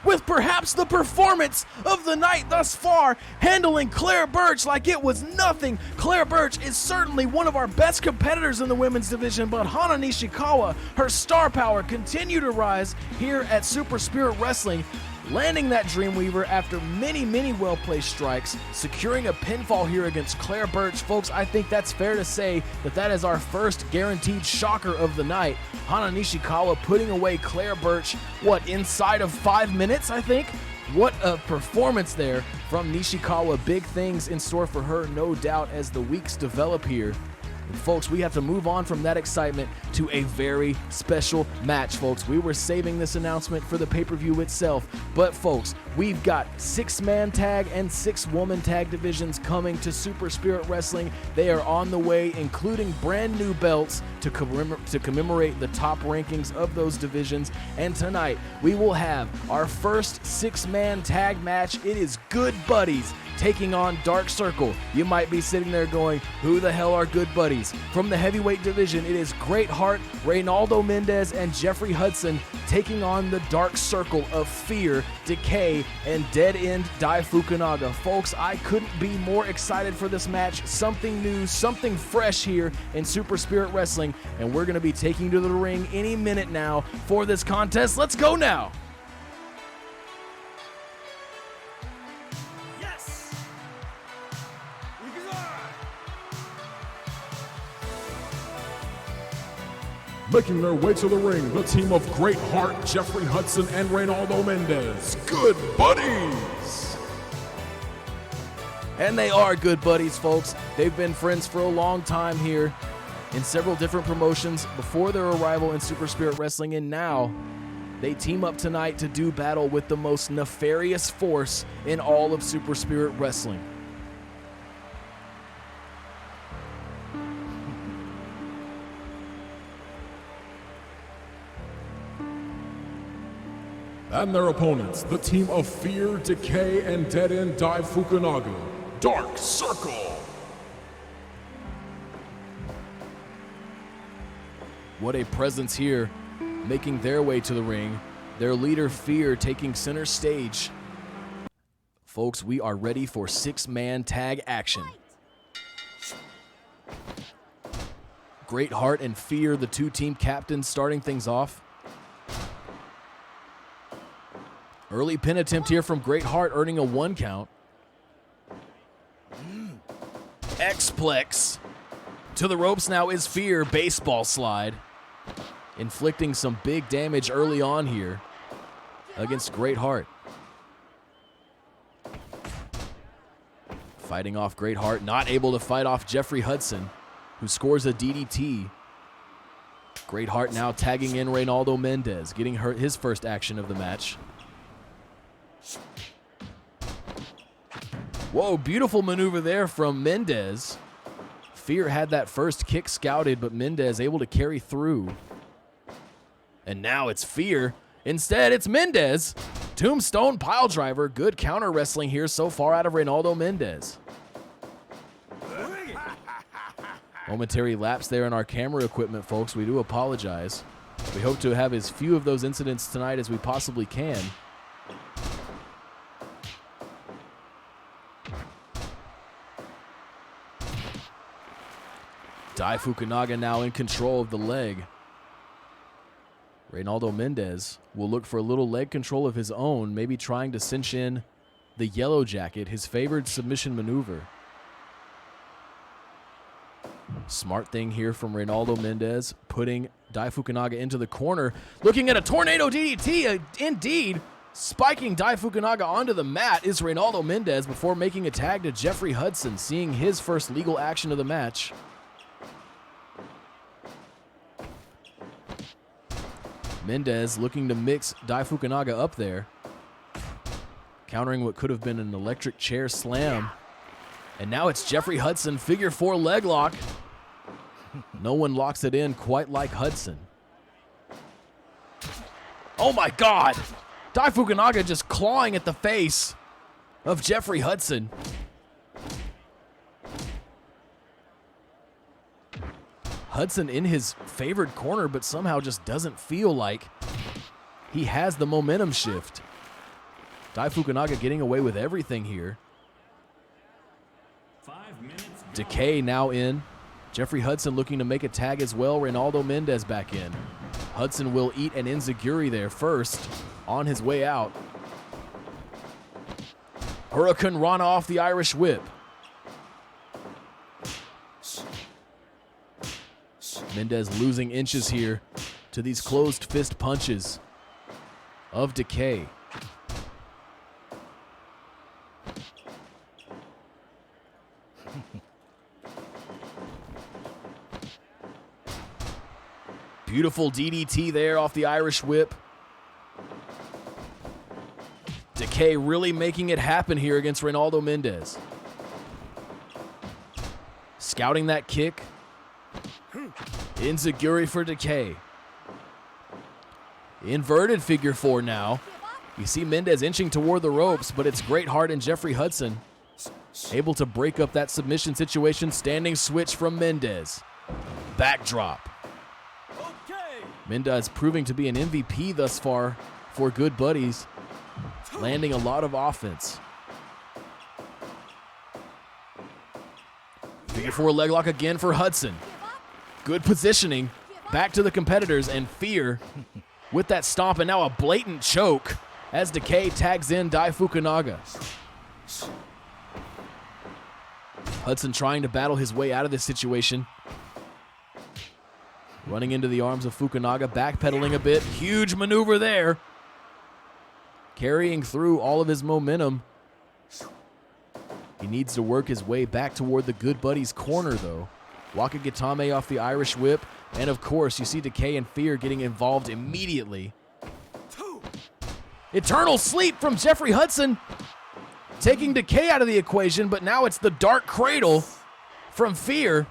with perhaps the performance of the night thus far, handling Claire Birch like it was nothing. Claire Birch is certainly one of our best competitors in the women's division, but Hana Nishikawa, her star power continued to rise here at Super Spirit Wrestling, landing that Dreamweaver after many well-placed strikes, securing a pinfall here against Claire Birch. Folks, I think that's fair to say that that is our first guaranteed shocker of the night. Hana Nishikawa putting away Claire Birch, inside of 5 minutes, I think? What a performance there from Nishikawa. Big things in store for her, no doubt, as the weeks develop here. And folks, we have to move on from that excitement to a very special match, folks. We were saving this announcement for the pay-per-view itself, but folks, we've got 6-man tag and 6-woman tag divisions coming to Super Spirit Wrestling. They are on the way, including brand new belts to commemorate the top rankings of those divisions. And tonight, we will have our first 6-man tag match. It is Good Buddies taking on Dark Circle. You might be sitting there going, who the hell are Good Buddies? From the heavyweight division, it is Great Heart, Reynaldo Mendez, and Jeffrey Hudson taking on the Dark Circle of Fear, Decay, and Dead End Dai Fukunaga. Folks, I couldn't be more excited for this match. Something new, something fresh here in Super Spirit Wrestling, and we're going to be taking you to the ring any minute now for this contest. Let's go now! Making their way to the ring, the team of Great Heart, Jeffrey Hudson, and Reynaldo Mendez. Good Buddies! And they are Good Buddies, folks. They've been friends for a long time here in several different promotions before their arrival in Super Spirit Wrestling, and now they team up tonight to do battle with the most nefarious force in all of Super Spirit Wrestling. And their opponents, the team of Fear, Decay, and Dead End Dai Fukunaga, Dark Circle. What a presence here, making their way to the ring. Their leader, Fear, taking center stage. Folks, we are ready for 6-man tag action. Great Heart and Fear, the two team captains, starting things off. Early pin attempt here from Great Heart, earning a 1 count. X-Plex. To the ropes now is Fear, baseball slide. Inflicting some big damage early on here against Great Heart. Fighting off Great Heart, not able to fight off Jeffrey Hudson, who scores a DDT. Great Heart now tagging in Reynaldo Mendez, getting his first action of the match. Whoa, beautiful maneuver there from Mendez. Fear had that first kick scouted, but Mendez able to carry through. And now it's Fear. Instead, it's Mendez. Tombstone piledriver. Good counter wrestling here so far out of Reynaldo Mendez. Momentary lapse there in our camera equipment, folks. We do apologize. We hope to have as few of those incidents tonight as we possibly can. Dai Fukunaga now in control of the leg. Reynaldo Mendez will look for a little leg control of his own, maybe trying to cinch in the Yellow Jacket, his favored submission maneuver. Smart thing here from Reynaldo Mendez, putting Dai Fukunaga into the corner, looking at a tornado DDT, indeed. Spiking Dai Fukunaga onto the mat is Reynaldo Mendez before making a tag to Jeffrey Hudson, seeing his first legal action of the match. Mendez looking to mix Dai Fukunaga up there, countering what could have been an electric chair slam. And now it's Jeffrey Hudson, figure 4 leg lock. No one locks it in quite like Hudson. Oh my God! Dai Fukunaga just clawing at the face of Jeffrey Hudson. Hudson in his favored corner, but somehow just doesn't feel like he has the momentum shift. Dai Fukunaga getting away with everything here. 5 minutes. Decay now in. Jeffrey Hudson looking to make a tag as well. Reynaldo Mendez back in. Hudson will eat an enziguri there first on his way out. Hurricane Rana off the Irish whip. Mendez losing inches here to these closed fist punches of Decay. Beautiful DDT there off the Irish whip. Decay really making it happen here against Reynaldo Mendez. Scouting that kick. Enziguri for Decay. Inverted figure four now. You see Mendez inching toward the ropes, but it's Great Heart and Jeffrey Hudson able to break up that submission situation. Standing switch from Mendez. Backdrop. Mendez proving to be an MVP thus far for Good Buddies, landing a lot of offense. Figure four leg lock again for Hudson. Good positioning, back to the competitors, and Fear with that stomp, and now a blatant choke as Decay tags in Dai Fukunaga. Hudson trying to battle his way out of this situation. Running into the arms of Fukunaga, backpedaling a bit. Huge maneuver there. Carrying through all of his momentum. He needs to work his way back toward the Good Buddies corner, though. Wakagitame off the Irish whip. And, of course, you see Decay and Fear getting involved immediately. Eternal Sleep from Jeffrey Hudson. Taking Decay out of the equation, but now it's the Dark Cradle from Fear.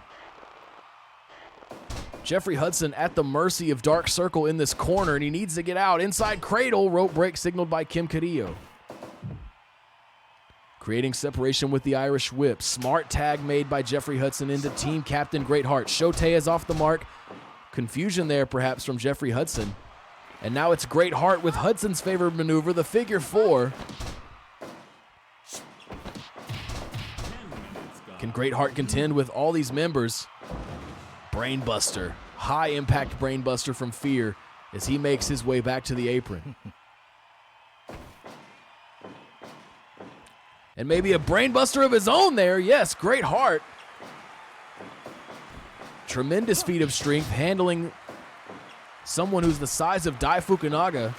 Jeffrey Hudson at the mercy of Dark Circle in this corner, and he needs to get out. Inside Cradle, rope break signaled by Kim Carrillo. Creating separation with the Irish whip. Smart tag made by Jeffrey Hudson into Team Captain Greatheart. Shotei is off the mark. Confusion there perhaps from Jeffrey Hudson. And now it's Greatheart with Hudson's favored maneuver, the figure four. Can Greatheart contend with all these members? Brainbuster, high impact brainbuster from Fear as he makes his way back to the apron. And maybe a brainbuster of his own there. Yes, Greatheart. Tremendous feat of strength, handling someone who's the size of Dai Fukunaga.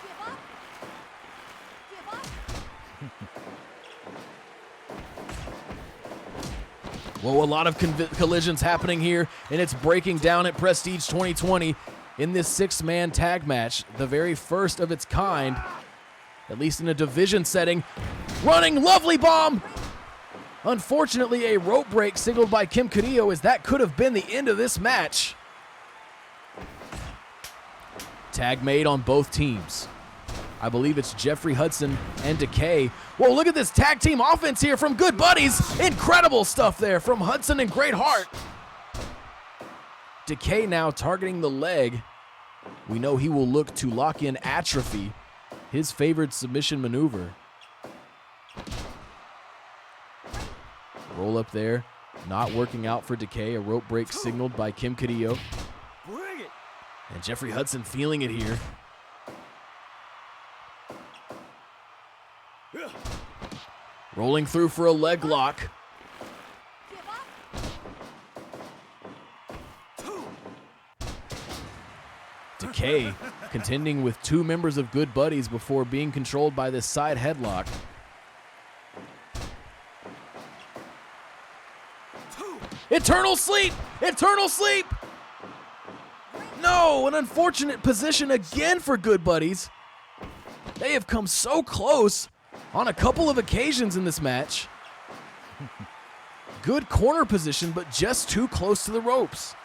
Whoa, a lot of collisions happening here, and it's breaking down at Prestige 2020 in this six-man tag match, the very first of its kind, at least in a division setting. Running lovely bomb! Unfortunately, a rope break signaled by Kim Carrillo, as that could have been the end of this match. Tag made on both teams. I believe it's Jeffrey Hudson and Decay. Whoa, look at this tag team offense here from Good Buddies. Incredible stuff there from Hudson and Greatheart. Decay now targeting the leg. We know he will look to lock in Atrophy, his favored submission maneuver. Roll up there, not working out for Decay. A rope break signaled by Kim Carrillo. And Jeffrey Hudson feeling it here. Rolling through for a leg lock. Decay contending with two members of Good Buddies before being controlled by this side headlock. Eternal Sleep! Eternal Sleep! No, an unfortunate position again for Good Buddies. They have come so close on a couple of occasions in this match. Good corner position, but just too close to the ropes.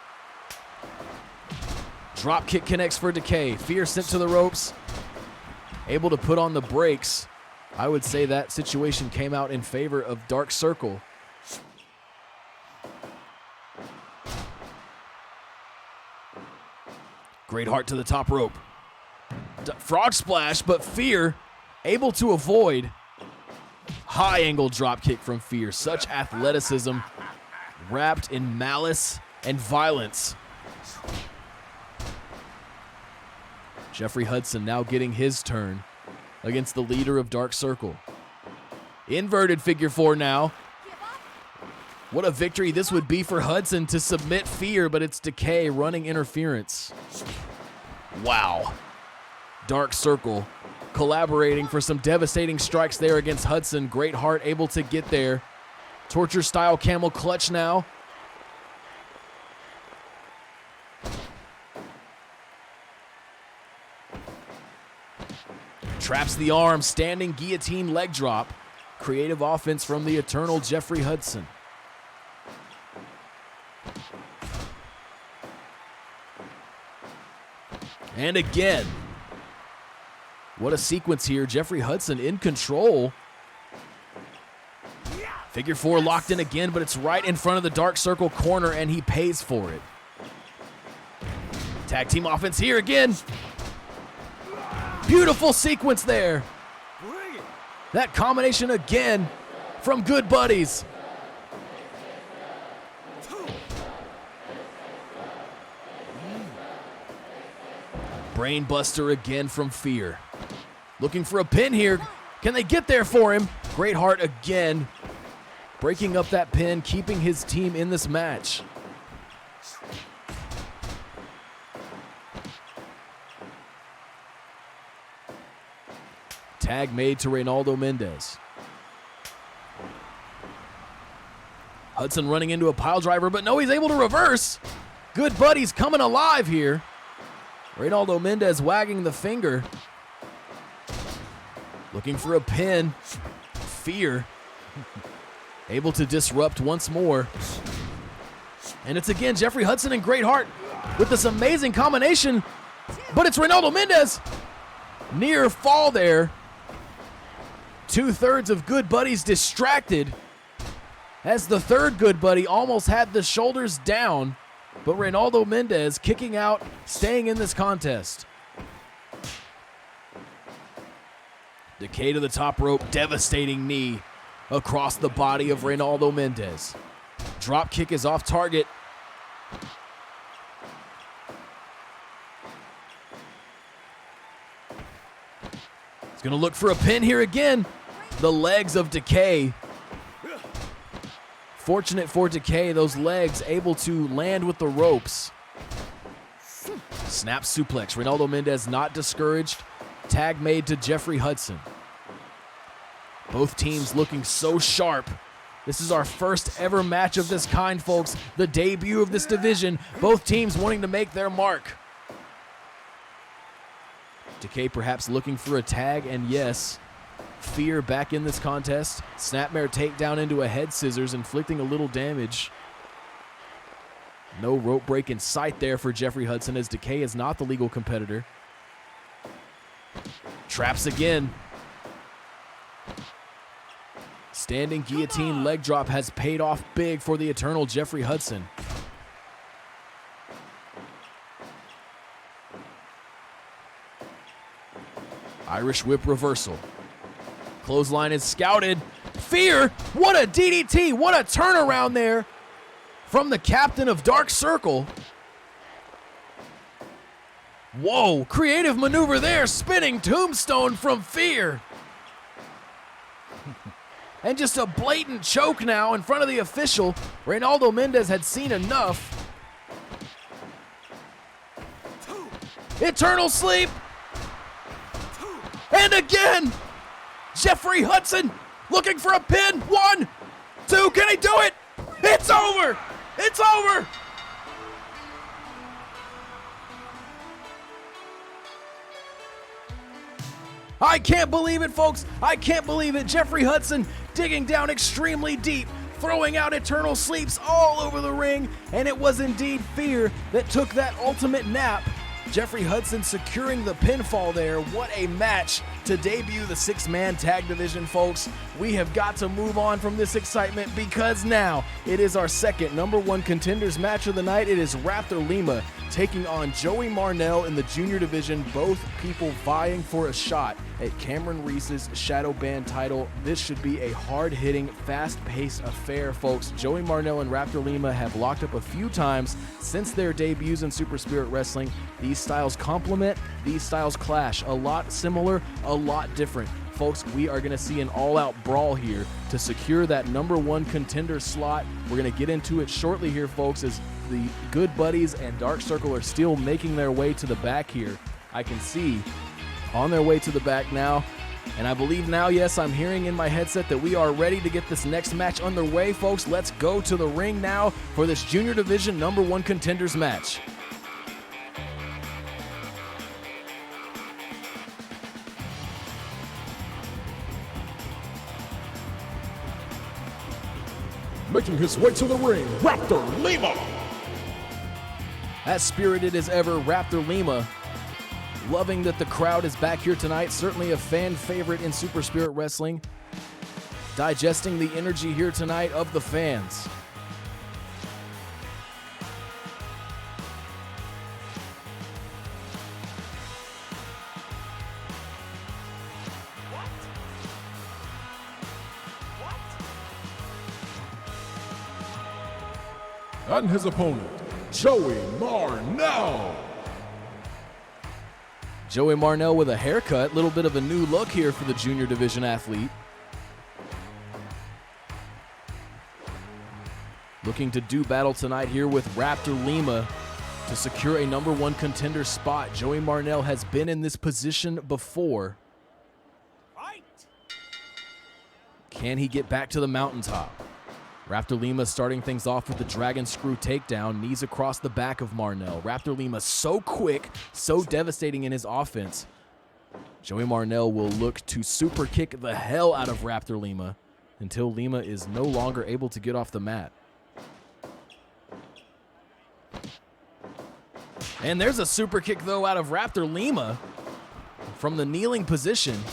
Drop kick connects for Decay. Fear sent to the ropes. Able to put on the brakes. I would say that situation came out in favor of Dark Circle. Greatheart to the top rope. Frog splash, but Fear able to avoid. High angle drop kick from Fear. Such athleticism wrapped in malice and violence. Jeffrey Hudson now getting his turn against the leader of Dark Circle. Inverted figure four now. What a victory this would be for Hudson to submit Fear, but it's Decay running interference. Wow. Dark Circle collaborating for some devastating strikes there against Hudson. Great Heart able to get there. Torture style camel clutch now. Traps the arm, standing guillotine leg drop. Creative offense from the eternal Jeffrey Hudson. And again. What a sequence here. Jeffrey Hudson in control. Figure four locked in again, but it's right in front of the Dark Circle corner, and he pays for it. Tag team offense here again. Beautiful sequence there. That combination again from Good Buddies. Brainbuster again from Fear. Looking for a pin here. Can they get there for him? Great Heart again. Breaking up that pin, keeping his team in this match. Tag made to Reynaldo Mendez. Hudson running into a pile driver, but no, he's able to reverse. Good Buddies coming alive here. Reynaldo Mendez wagging the finger. Looking for a pin. Fear. Able to disrupt once more. And it's again Jeffrey Hudson and Great Heart with this amazing combination. But it's Reynaldo Mendez. Near fall there. 2/3 of Good Buddies distracted. As the third Good Buddy almost had the shoulders down. But Reynaldo Mendez kicking out, staying in this contest. Decay to the top rope, devastating knee across the body of Reynaldo Mendez. Drop kick is off target. He's gonna look for a pin here again. The legs of Decay. Fortunate for Decay, those legs able to land with the ropes. Snap suplex. Reynaldo Mendez not discouraged. Tag made to Jeffrey Hudson. Both teams looking so sharp. This is our first ever match of this kind, folks. The debut of this division. Both teams wanting to make their mark. Decay perhaps looking for a tag, and yes, Fear back in this contest. Snapmare takedown into a head scissors, inflicting a little damage. No rope break in sight there for Jeffrey Hudson, as Decay is not the legal competitor. Traps again. Standing guillotine leg drop has paid off big for the eternal Jeffrey Hudson. Irish whip reversal. Clothesline is scouted. Fear, what a DDT, what a turnaround there from the captain of Dark Circle. Whoa, creative maneuver there, spinning tombstone from Fear. And just a blatant choke now in front of the official. Reynaldo Mendez had seen enough. Eternal sleep. And again, Jeffrey Hudson looking for a pin. 1, 2, can he do it? It's over. It's over. I can't believe it, folks. I can't believe it. Jeffrey Hudson digging down extremely deep, throwing out eternal sleeps all over the ring, and it was indeed Fear that took that ultimate nap. Jeffrey Hudson securing the pinfall there. What a match to debut the 6-man tag division, folks. We have got to move on from this excitement because now it is our second #1 contenders match of the night. It is Raptor Lima taking on Joey Marnell in the junior division, both people vying for a shot at Cameron Reese's shadow band title. This should be a hard-hitting, fast-paced affair, folks. Joey Marnell and Raptor Lima have locked up a few times since their debuts in Super Spirit Wrestling. These styles complement, these styles clash. A lot similar, a lot different. Folks, we are going to see an all-out brawl here to secure that #1 contender slot. We're going to get into it shortly here, folks, as the Good Buddies and Dark Circle are still making their way to the back here. I can see on their way to the back now, and I believe now, yes, I'm hearing in my headset that we are ready to get this next match underway, folks. Let's go to the ring now for this Junior Division #1 contenders match. Making his way to the ring, Raptor Lima. As spirited as ever, Raptor Lima, loving that the crowd is back here tonight. Certainly a fan favorite in Super Spirit Wrestling. Digesting the energy here tonight of the fans. And his opponent, Joey Marnell. Joey Marnell with a haircut, little bit of a new look here for the junior division athlete. Looking to do battle tonight here with Raptor Lima to secure a #1 contender spot. Joey Marnell has been in this position before. Can he get back to the mountaintop? Raptor Lima starting things off with the Dragon Screw takedown, knees across the back of Marnell. Raptor Lima so quick, so devastating in his offense. Joey Marnell will look to super kick the hell out of Raptor Lima until Lima is no longer able to get off the mat. And there's a super kick though out of Raptor Lima from the kneeling position.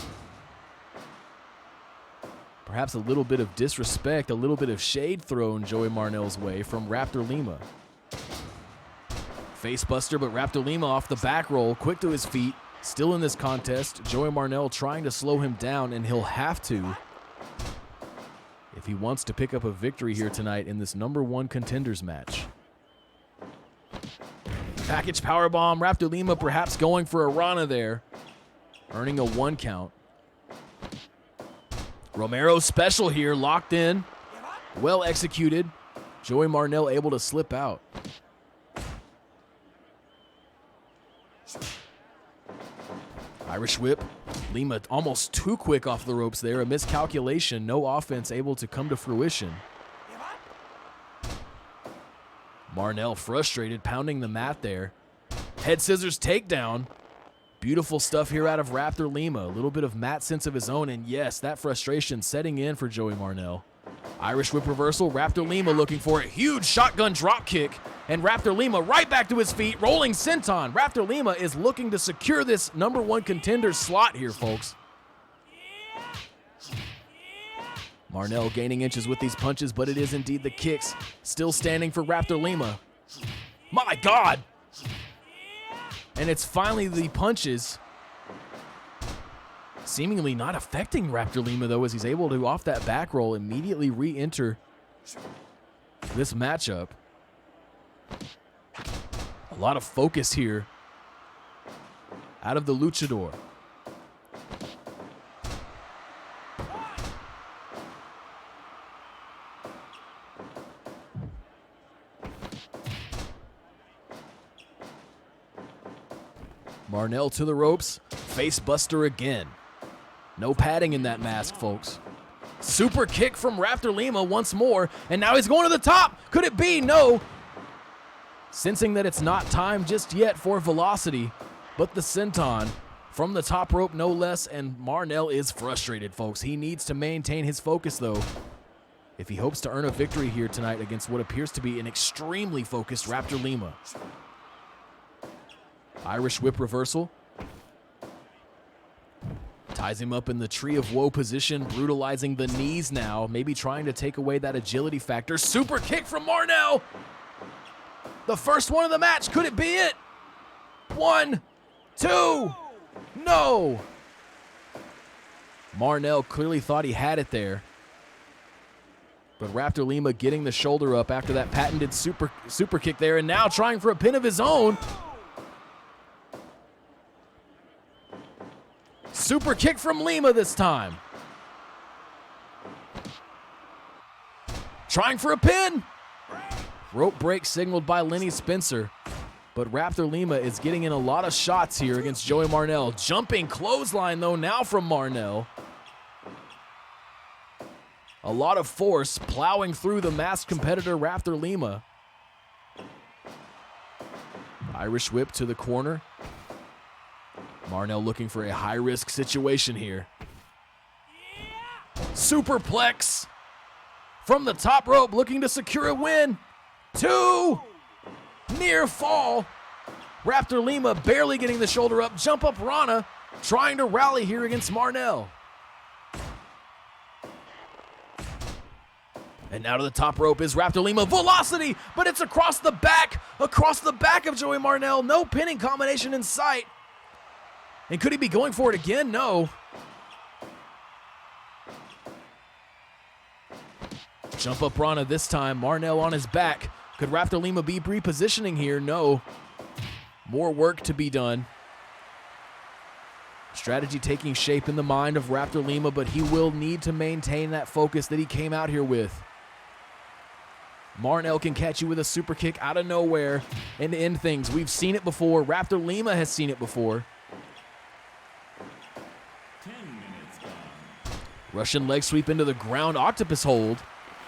Perhaps a little bit of disrespect, a little bit of shade thrown Joey Marnell's way from Raptor Lima. Facebuster, but Raptor Lima off the back roll, quick to his feet, still in this contest. Joey Marnell trying to slow him down, and he'll have to if he wants to pick up a victory here tonight in this #1 contenders match. Package powerbomb, Raptor Lima perhaps going for a Rana there, earning a 1 count. Romero special here, locked in, well executed. Joey Marnell able to slip out. Irish whip. Lima almost too quick off the ropes there. A miscalculation, no offense able to come to fruition. Marnell frustrated, pounding the mat there. Head scissors takedown. Beautiful stuff here out of Raptor Lima. A little bit of mat sense of his own, and yes, that frustration setting in for Joey Marnell. Irish whip reversal, Raptor Lima looking for a huge shotgun drop kick, and Raptor Lima right back to his feet, rolling senton. Raptor Lima is looking to secure this #1 contender slot here, folks. Marnell gaining inches with these punches, but it is indeed the kicks. Still standing for Raptor Lima. My God! And it's finally the punches. Seemingly not affecting Raptor Lima, though, as he's able to, off that back roll, immediately re-enter this matchup. A lot of focus here out of the luchador. Marnell to the ropes, face buster again. No padding in that mask, folks. Super kick from Raptor Lima once more, and now he's going to the top. Could it be? No. Sensing that it's not time just yet for velocity, but the senton from the top rope no less, and Marnell is frustrated, folks. He needs to maintain his focus, though, if he hopes to earn a victory here tonight against what appears to be an extremely focused Raptor Lima. Irish whip reversal. Ties him up in the Tree of Woe position, brutalizing the knees now, maybe trying to take away that agility factor. Super kick from Marnell! The first one of the match. Could it be it? 1, 2. No. Marnell clearly thought he had it there. But Raptor Lima getting the shoulder up after that patented super kick there, and now trying for a pin of his own. Super kick from Lima this time. Trying for a pin. Rope break signaled by Lenny Spencer. But Raptor Lima is getting in a lot of shots here against Joey Marnell. Jumping clothesline, though, now from Marnell. A lot of force plowing through the masked competitor Raptor Lima. Irish whip to the corner. Marnell looking for a high-risk situation here. Superplex from the top rope, looking to secure a win. 2. Near fall. Raptor Lima barely getting the shoulder up. Jump up Rana, trying to rally here against Marnell. And now to the top rope is Raptor Lima. Velocity, but it's across the back of Joey Marnell. No pinning combination in sight. And could he be going for it again? No. Jump up Rana this time. Marnell on his back. Could Raptor Lima be repositioning here? No. More work to be done. Strategy taking shape in the mind of Raptor Lima, but he will need to maintain that focus that he came out here with. Marnell can catch you with a super kick out of nowhere and end things. We've seen it before. Raptor Lima has seen it before. 10 minutes gone. Russian leg sweep into the ground octopus hold.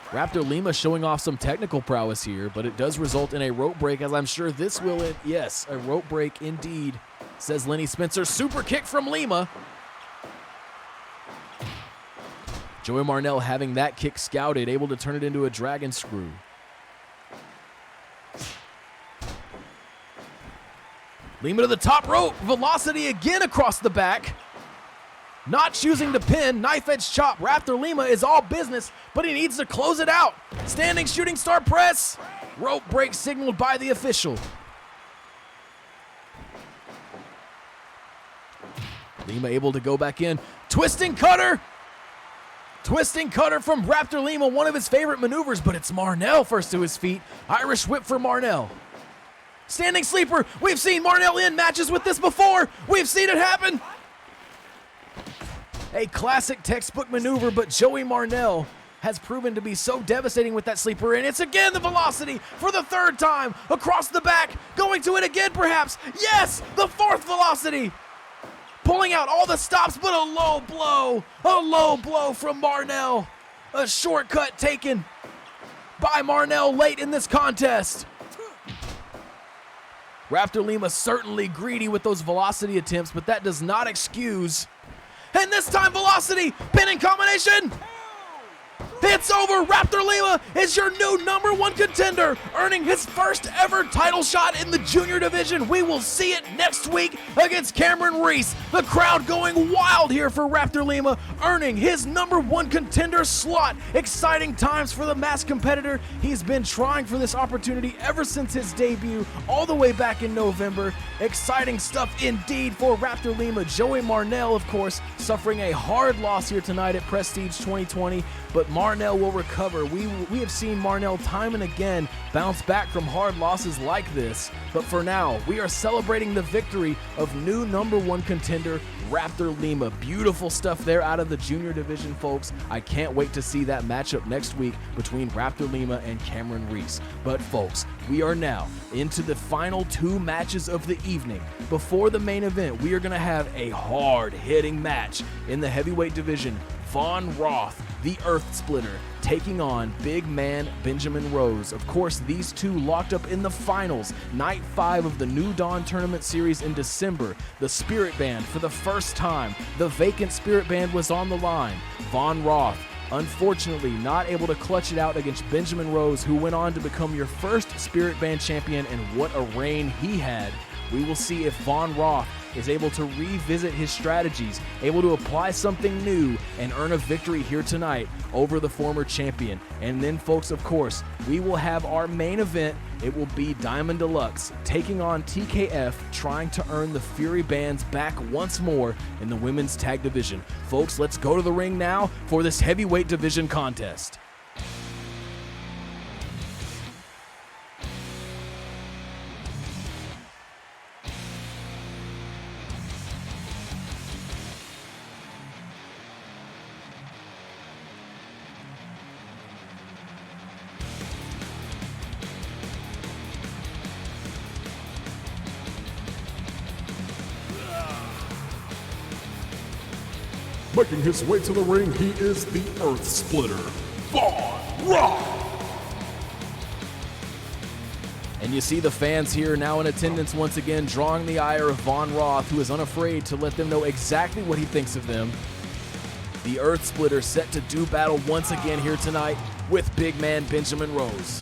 Raptor Lima showing off some technical prowess here, but it does result in a rope break, as I'm sure this will end. Yes, a rope break indeed, says Lenny Spencer. Super kick from Lima. Joey Marnell having that kick scouted, able to turn it into a dragon screw. Lima to the top rope. Velocity again across the back. Not choosing to pin. Knife edge chop. Raptor Lima is all business, but he needs to close it out. Standing shooting star press. Rope break signaled by the official. Lima able to go back in. Twisting cutter. Twisting cutter from Raptor Lima, one of his favorite maneuvers, but it's Marnell first to his feet. Irish whip for Marnell. Standing sleeper. We've seen Marnell in matches with this before. We've seen it happen. A classic textbook maneuver, but Joey Marnell has proven to be so devastating with that sleeper, and it's again the velocity for the third time across the back, going to it again perhaps. Yes, the fourth velocity. Pulling out all the stops, but a low blow from Marnell. A shortcut taken by Marnell late in this contest. Raptor Lima certainly greedy with those velocity attempts, but that does not excuse. And this time velocity, pinning combination. It's over. Raptor Lima is your new #1 contender, earning his first ever title shot in the junior division. We will see it next week against Cameron Reese. The crowd going wild here for Raptor Lima, earning his #1 contender slot. Exciting times for the masked competitor. He's been trying for this opportunity ever since his debut, all the way back in November. Exciting stuff indeed for Raptor Lima. Joey Marnell, of course, suffering a hard loss here tonight at Prestige 2020, but Marnell will recover. We have seen Marnell time and again bounce back from hard losses like this. But for now, we are celebrating the victory of new #1 contender, Raptor Lima. Beautiful stuff there out of the junior division, folks. I can't wait to see that matchup next week between Raptor Lima and Cameron Reese. But folks, we are now into the final 2 matches of the evening. Before the main event, we are going to have a hard-hitting match in the heavyweight division. Von Roth, the Earth Splitter, taking on big man Benjamin Rose. Of course, these two locked up in the finals, night 5 of the New Dawn Tournament Series in December. The Spirit Band for the first time. The vacant Spirit Band was on the line. Von Roth, unfortunately not able to clutch it out against Benjamin Rose, who went on to become your first Spirit Band champion, and what a reign he had We will see if Von Roth is able to revisit his strategies, able to apply something new, and earn a victory here tonight over the former champion. And then, folks, of course, we will have our main event. It will be Diamond Deluxe taking on TKF, trying to earn the Fury bands back once more in the women's tag division. Folks, let's go to the ring now for this heavyweight division contest. Making his way to the ring, he is the Earth Splitter, Von Roth. And you see the fans here now in attendance once again, drawing the ire of Von Roth, who is unafraid to let them know exactly what he thinks of them. The Earth Splitter set to do battle once again here tonight with big man Benjamin Rose.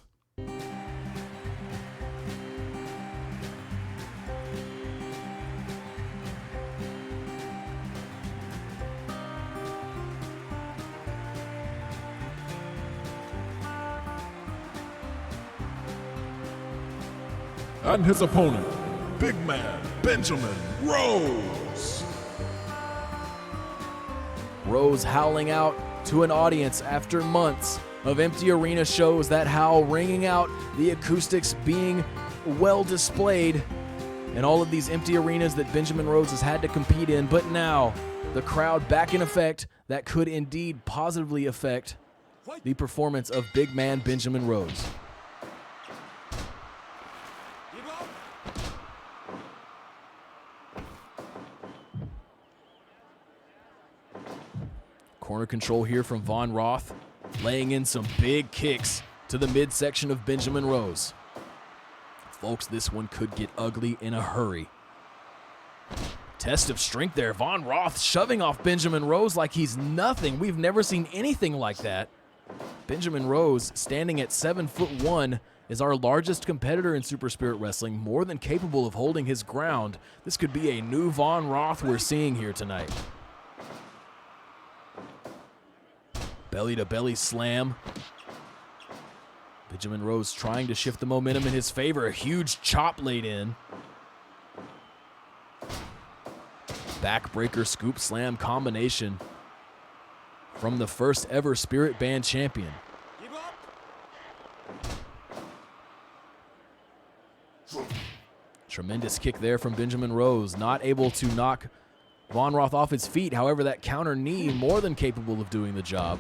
And his opponent, big man Benjamin Rose. Rose howling out to an audience after months of empty arena shows, that howl ringing out, the acoustics being well displayed in all of these empty arenas that Benjamin Rose has had to compete in. But now, the crowd back in effect, that could indeed positively affect the performance of big man Benjamin Rose. Corner control here from Von Roth, laying in some big kicks to the midsection of Benjamin Rose. Folks, this one could get ugly in a hurry. Test of strength there. Von Roth shoving off Benjamin Rose like he's nothing. We've never seen anything like that. Benjamin Rose, standing at 7'1", is our largest competitor in Super Spirit Wrestling, more than capable of holding his ground. This could be a new Von Roth we're seeing here tonight. Belly-to-belly slam. Benjamin Rose trying to shift the momentum in his favor. A huge chop laid in. Backbreaker scoop slam combination from the first ever Spirit Band champion. Tremendous kick there from Benjamin Rose. Not able to knock Von Roth off his feet. However, that counter knee more than capable of doing the job.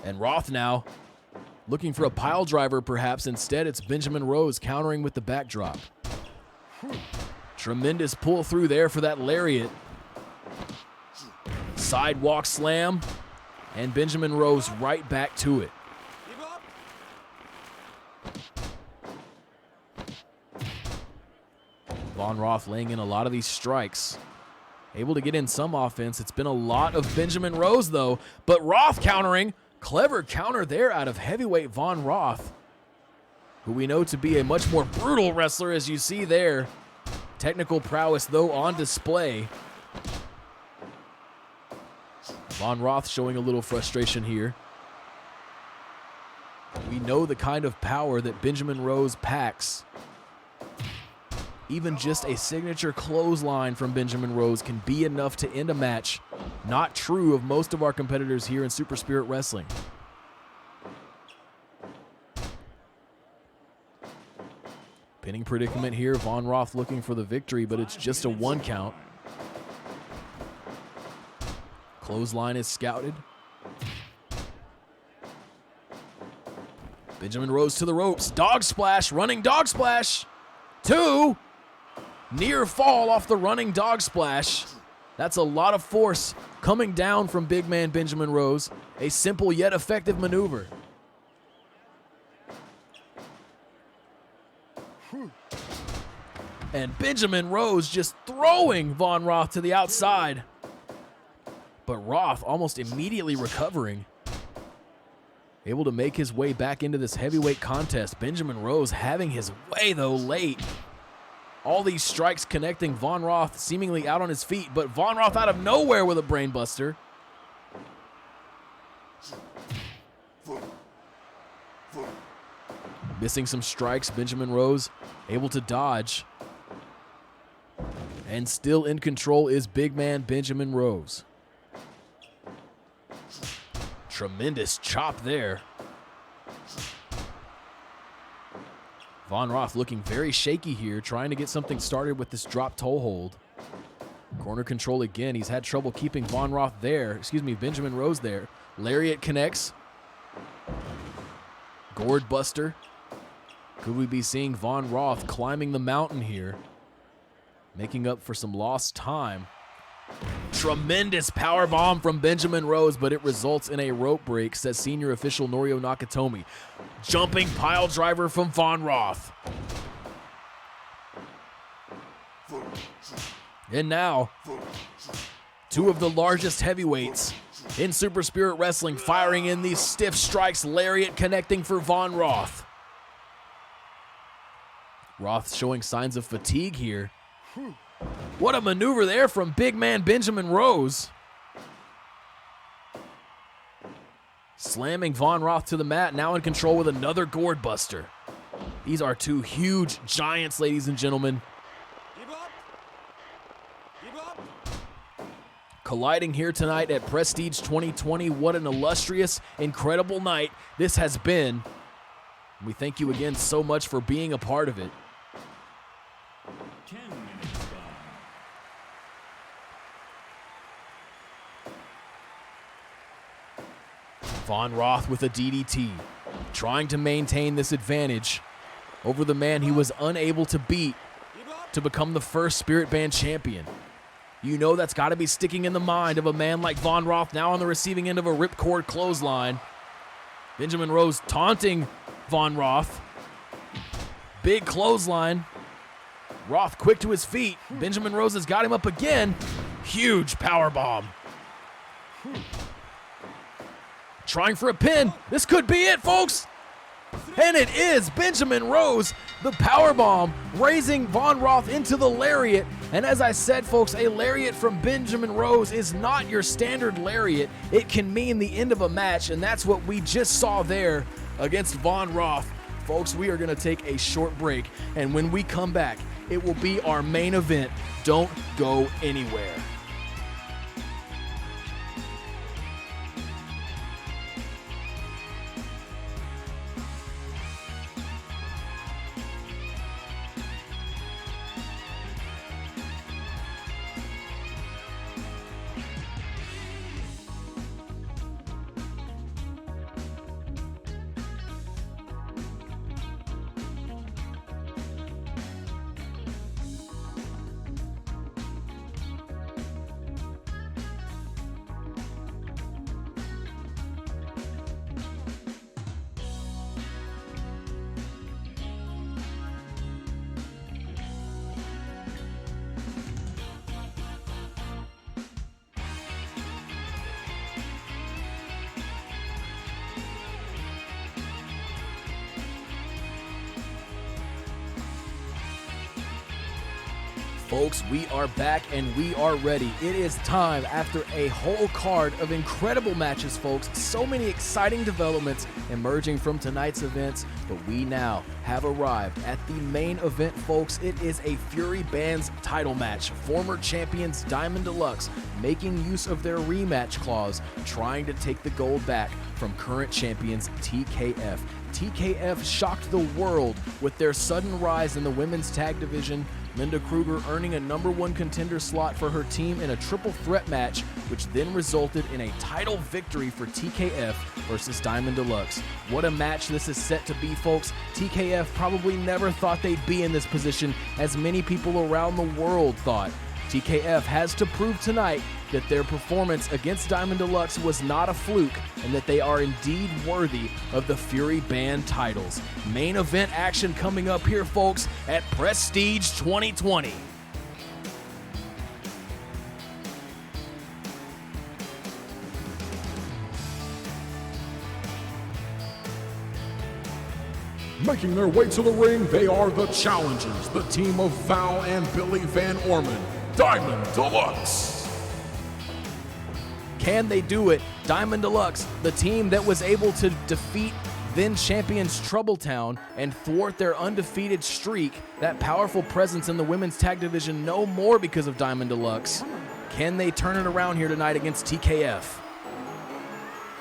And Roth now looking for a pile driver perhaps. Instead, it's Benjamin Rose countering with the backdrop. Tremendous pull through there for that lariat. Sidewalk slam. And Benjamin Rose right back to it. Von Roth laying in a lot of these strikes. Able to get in some offense. It's been a lot of Benjamin Rose, though. But Roth countering. Clever counter there out of heavyweight Von Roth, who we know to be a much more brutal wrestler, as you see there. Technical prowess, though, on display. Von Roth showing a little frustration here. We know the kind of power that Benjamin Rose packs. Even just a signature clothesline from Benjamin Rose can be enough to end a match. Not true of most of our competitors here in Super Spirit Wrestling. Pinning predicament here. Von Roth looking for the victory, but it's just a 1 count. Clothesline is scouted. Benjamin Rose to the ropes. Dog splash, running dog splash. 2. Near fall off the running dog splash. That's a lot of force coming down from big man Benjamin Rose. A simple yet effective maneuver. And Benjamin Rose just throwing Von Roth to the outside. But Roth almost immediately recovering. able to make his way back into this heavyweight contest. Benjamin Rose having his way, though, late. All these strikes connecting. Von Roth seemingly out on his feet, but Von Roth out of nowhere with a brainbuster. Missing some strikes. Benjamin Rose able to dodge. And still in control is big man Benjamin Rose. Tremendous chop there. Von Roth looking very shaky here, trying to get something started with this drop toe hold. Corner control again. He's had trouble keeping Benjamin Rose there. Lariat connects. Gourd buster. Could we be seeing Von Roth climbing the mountain here, making up for some lost time? Tremendous power bomb from Benjamin Rose, but it results in a rope break, says senior official Norio Nakatomi. Jumping pile driver from Von Roth. And now, two of the largest heavyweights in Super Spirit Wrestling firing in these stiff strikes. Lariat connecting for Von Roth. Roth showing signs of fatigue here. What a maneuver there from big man Benjamin Rose. Slamming Von Roth to the mat, now in control with another gourd buster. These are two huge giants, ladies and gentlemen. Colliding here tonight at Prestige 2020. What an illustrious, incredible night this has been. We thank you again so much for being a part of it. 10 minutes gone. Von Roth with a DDT, trying to maintain this advantage over the man he was unable to beat to become the first Spirit Band champion. You know that's got to be sticking in the mind of a man like Von Roth, now on the receiving end of a ripcord clothesline. Benjamin Rose taunting Von Roth. Big clothesline. Roth quick to his feet. Benjamin Rose has got him up again. Huge power bomb. Trying for a pin. This could be it, folks. And it is Benjamin Rose, the power bomb, raising Von Roth into the lariat. And as I said, folks, a lariat from Benjamin Rose is not your standard lariat. It can mean the end of a match, and that's what we just saw there against Von Roth. Folks, we are going to take a short break, and when we come back, it will be our main event. Don't go anywhere. Folks, we are back and we are ready. It is time after a whole card of incredible matches, folks. So many exciting developments emerging from tonight's events, but we now have arrived at the main event, folks. It is a Fury Bands title match. Former champions Diamond Deluxe making use of their rematch clause, trying to take the gold back from current champions TKF. TKF shocked the world with their sudden rise in the women's tag division. Linda Kruger earning a #1 contender slot for her team in a triple threat match, which then resulted in a title victory for TKF versus Diamond Deluxe. What a match this is set to be, folks. TKF probably never thought they'd be in this position, as many people around the world thought. TKF has to prove tonight that their performance against Diamond Deluxe was not a fluke and that they are indeed worthy of the Fury Band titles. Main event action coming up here, folks, at Prestige 2020. Making their way to the ring, they are the challengers, the team of Val and Billy Van Orman, Diamond Deluxe. Can they do it? Diamond Deluxe, the team that was able to defeat then champions Troubletown and thwart their undefeated streak, that powerful presence in the women's tag division no more because of Diamond Deluxe. Can they turn it around here tonight against TKF?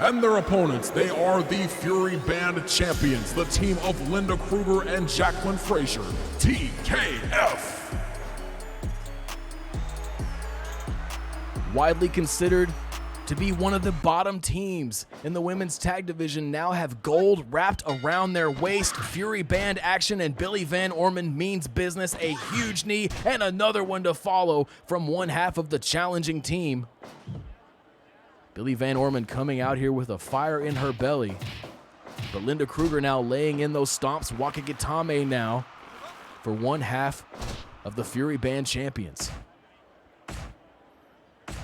And their opponents, they are the Fury Band champions, the team of Linda Kruger and Jacqueline Frazier, TKF. Widely considered to be one of the bottom teams in the women's tag division, now have gold wrapped around their waist. Fury Band action, and Billy Van Orman means business. A huge knee and another one to follow from one half of the challenging team. Billy Van Orman coming out here with a fire in her belly. But Linda Kruger now laying in those stomps. Wakagitame now for one half of the Fury Band champions.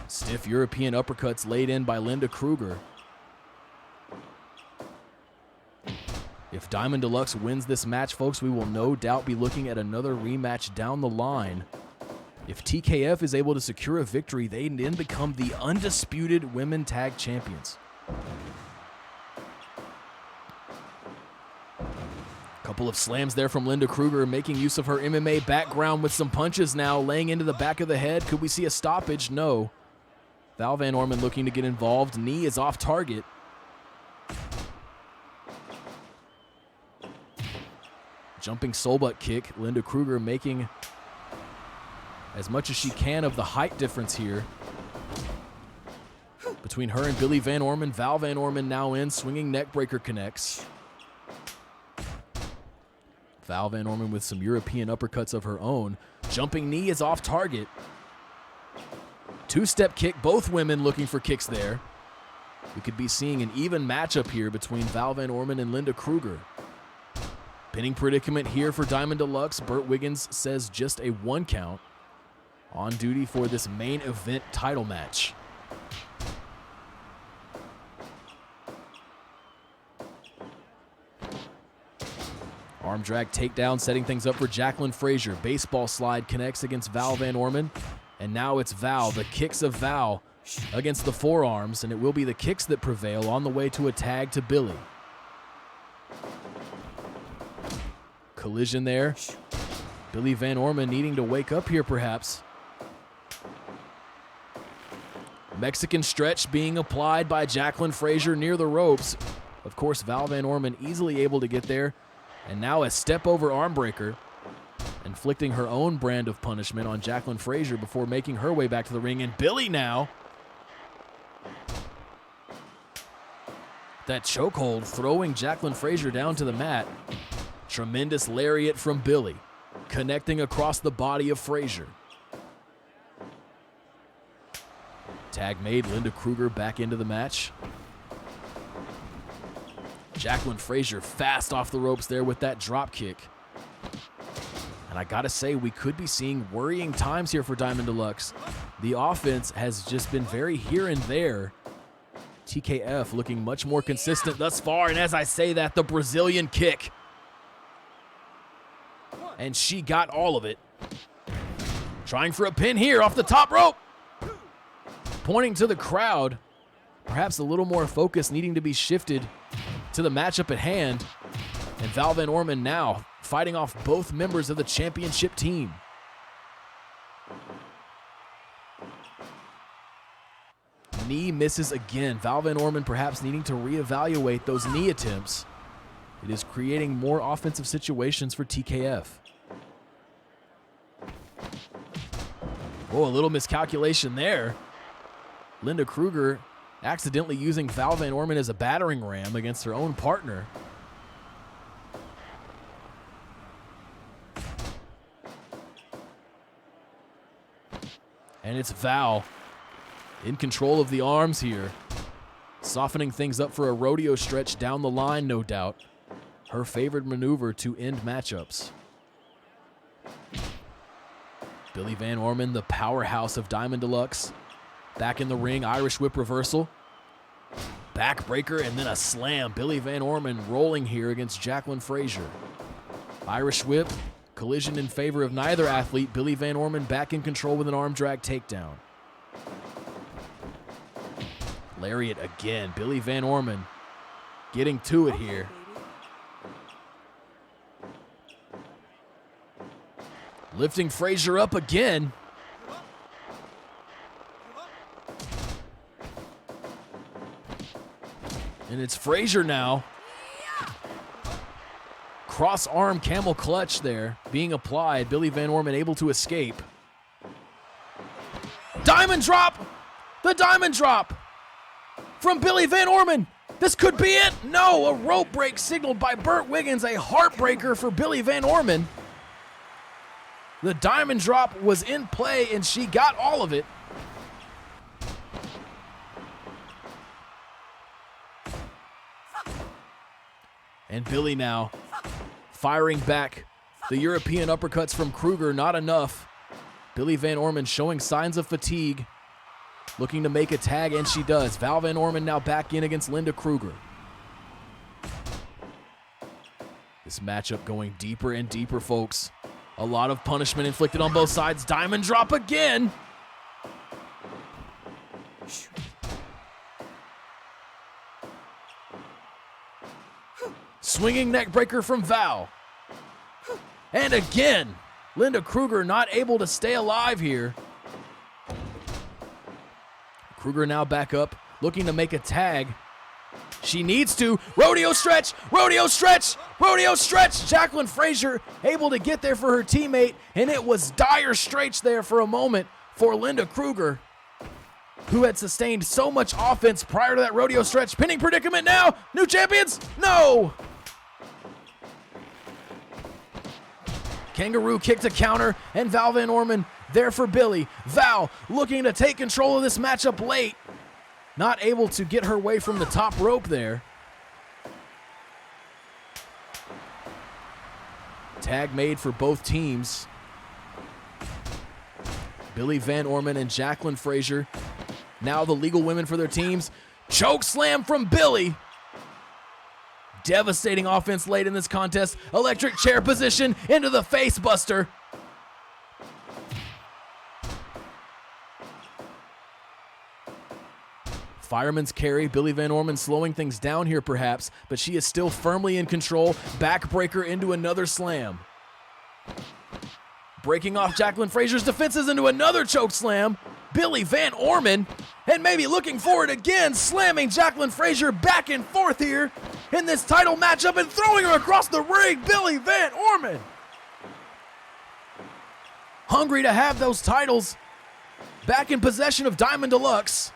Stiff European uppercuts laid in by Linda Kruger. If Diamond Deluxe wins this match, folks, we will no doubt be looking at another rematch down the line. If TKF is able to secure a victory, they then become the undisputed women tag champions. Couple of slams there from Linda Kruger, making use of her MMA background with some punches now, laying into the back of the head. Could we see a stoppage? No. Val Van Orman looking to get involved. Knee is off target. Jumping soul butt kick. Linda Kruger making as much as she can of the height difference here between her and Billy Van Orman. Val Van Orman now in. Swinging neck breaker connects. Val Van Orman with some European uppercuts of her own. Jumping knee is off target. Two-step kick, both women looking for kicks there. We could be seeing an even matchup here between Val Van Orman and Linda Kruger. Pinning predicament here for Diamond Deluxe. Burt Wiggins says just a 1 count. On duty for this main event title match. Arm drag takedown, setting things up for Jacqueline Frazier. Baseball slide connects against Val Van Orman. And now it's Val, the kicks of Val against the forearms, and it will be the kicks that prevail on the way to a tag to Billy. Collision there. Billy Van Orman needing to wake up here perhaps. Mexican stretch being applied by Jacqueline Frazier near the ropes. Of course, Val Van Orman easily able to get there. And now a step over arm breaker, inflicting her own brand of punishment on Jacqueline Frazier before making her way back to the ring. And Billy now, that chokehold throwing Jacqueline Frazier down to the mat. Tremendous lariat from Billy, connecting across the body of Frazier. Tag made, Linda Kruger back into the match. Jacqueline Frazier fast off the ropes there with that drop kick. And I gotta say, we could be seeing worrying times here for Diamond Deluxe. The offense has just been very here and there. TKF looking much more consistent thus far, and as I say that, the Brazilian kick. And she got all of it. Trying for a pin here off the top rope. Pointing to the crowd. Perhaps a little more focus needing to be shifted to the matchup at hand. And Val Van Orman now fighting off both members of the championship team. Knee misses again. Val Van Orman perhaps needing to reevaluate those knee attempts. It is creating more offensive situations for TKF. Oh, a little miscalculation there. Linda Kruger accidentally using Val Van Orman as a battering ram against her own partner. And it's Val in control of the arms here, softening things up for a rodeo stretch down the line, no doubt. Her favorite maneuver to end matchups. Billy Van Orman, the powerhouse of Diamond Deluxe, back in the ring, Irish whip reversal. Backbreaker and then a slam. Billy Van Orman rolling here against Jacqueline Frazier. Irish whip, collision in favor of neither athlete. Billy Van Orman back in control with an arm drag takedown. Lariat again. Billy Van Orman getting to it here. Lifting Frazier up again. And it's Frazier now. Cross arm camel clutch there being applied. Billy Van Orman able to escape. Diamond drop! The diamond drop from Billy Van Orman. This could be it. No, a rope break signaled by Burt Wiggins. A heartbreaker for Billy Van Orman. The diamond drop was in play and she got all of it. And Billy now firing back. The European uppercuts from Kruger, not enough. Billy Van Orman showing signs of fatigue. Looking to make a tag, and she does. Val Van Orman now back in against Linda Kruger. This matchup going deeper and deeper, folks. A lot of punishment inflicted on both sides. Diamond drop again. Swinging neck breaker from Val. And again, Linda Kruger not able to stay alive here. Kruger now back up, looking to make a tag. She needs to. Rodeo stretch, rodeo stretch, rodeo stretch. Jacqueline Frazier able to get there for her teammate, and it was dire straits there for a moment for Linda Kruger, who had sustained so much offense prior to that rodeo stretch. Pinning predicament now. New champions? No. Kangaroo kick to counter, and Val Van Orman there for Billy. Val looking to take control of this matchup late. Not able to get her way from the top rope there. Tag made for both teams. Billy Van Orman and Jacqueline Frazier, now the legal women for their teams. Choke slam from Billy. Devastating offense late in this contest. Electric chair position into the face buster. Fireman's carry. Billy Van Orman slowing things down here perhaps, but she is still firmly in control. Backbreaker into another slam. Breaking off Jacqueline Frazier's defenses into another choke slam. Billy Van Orman, and maybe looking forward again, slamming Jacqueline Frazier back and forth here in this title matchup and throwing her across the ring. Billy Van Orman, hungry to have those titles back in possession of Diamond Deluxe.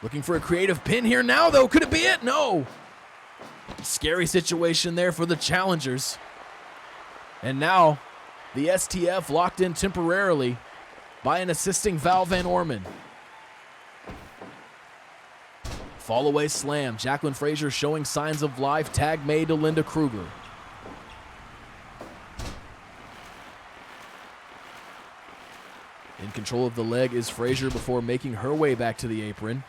Looking for a creative pin here now, though. Could it be it? No. Scary situation there for the challengers. And now the STF locked in temporarily by an assisting Val Van Orman. Fall away slam. Jacqueline Frazier showing signs of life. Tag made to Linda Kruger. In control of the leg is Frazier before making her way back to the apron.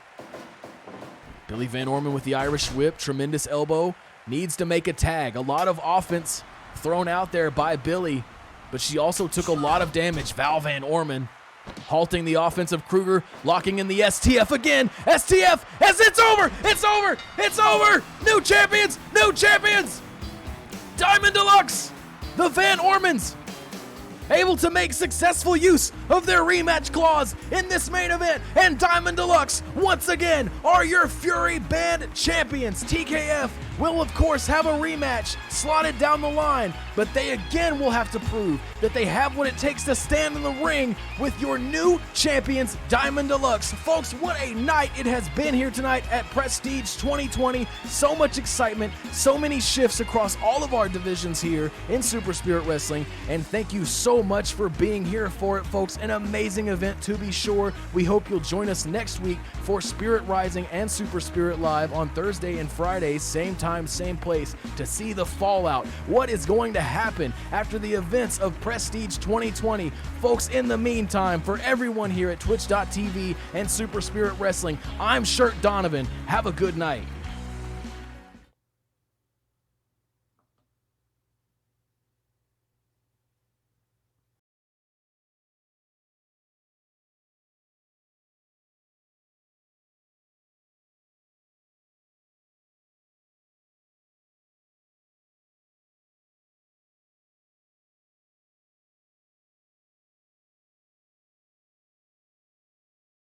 Billy Van Orman with the Irish whip. Tremendous elbow. Needs to make a tag. A lot of offense thrown out there by Billy, but she also took a lot of damage. Val Van Orman halting the offense of Kruger, locking in the STF again. STF, as it's over, it's over, it's over. New champions, new champions. Diamond Deluxe, the Van Ormans, able to make successful use of their rematch clause in this main event. And Diamond Deluxe, once again, are your Fury Band champions. TKF will, of course, have a rematch slotted down the line, but they again will have to prove that they have what it takes to stand in the ring with your new champions, Diamond Deluxe. Folks, what a night it has been here tonight at Prestige 2020. So much excitement, so many shifts across all of our divisions here in Super Spirit Wrestling, and thank you so much for being here for it, folks. An amazing event, to be sure. We hope you'll join us next week for Spirit Rising and Super Spirit Live on Thursday and Friday, same time, same place, to see the fallout. What is going to happen after the events of Prestige 2020. Folks, in the meantime, for everyone here at Twitch.tv and Super Spirit Wrestling, I'm Shirt Donovan. Have a good night.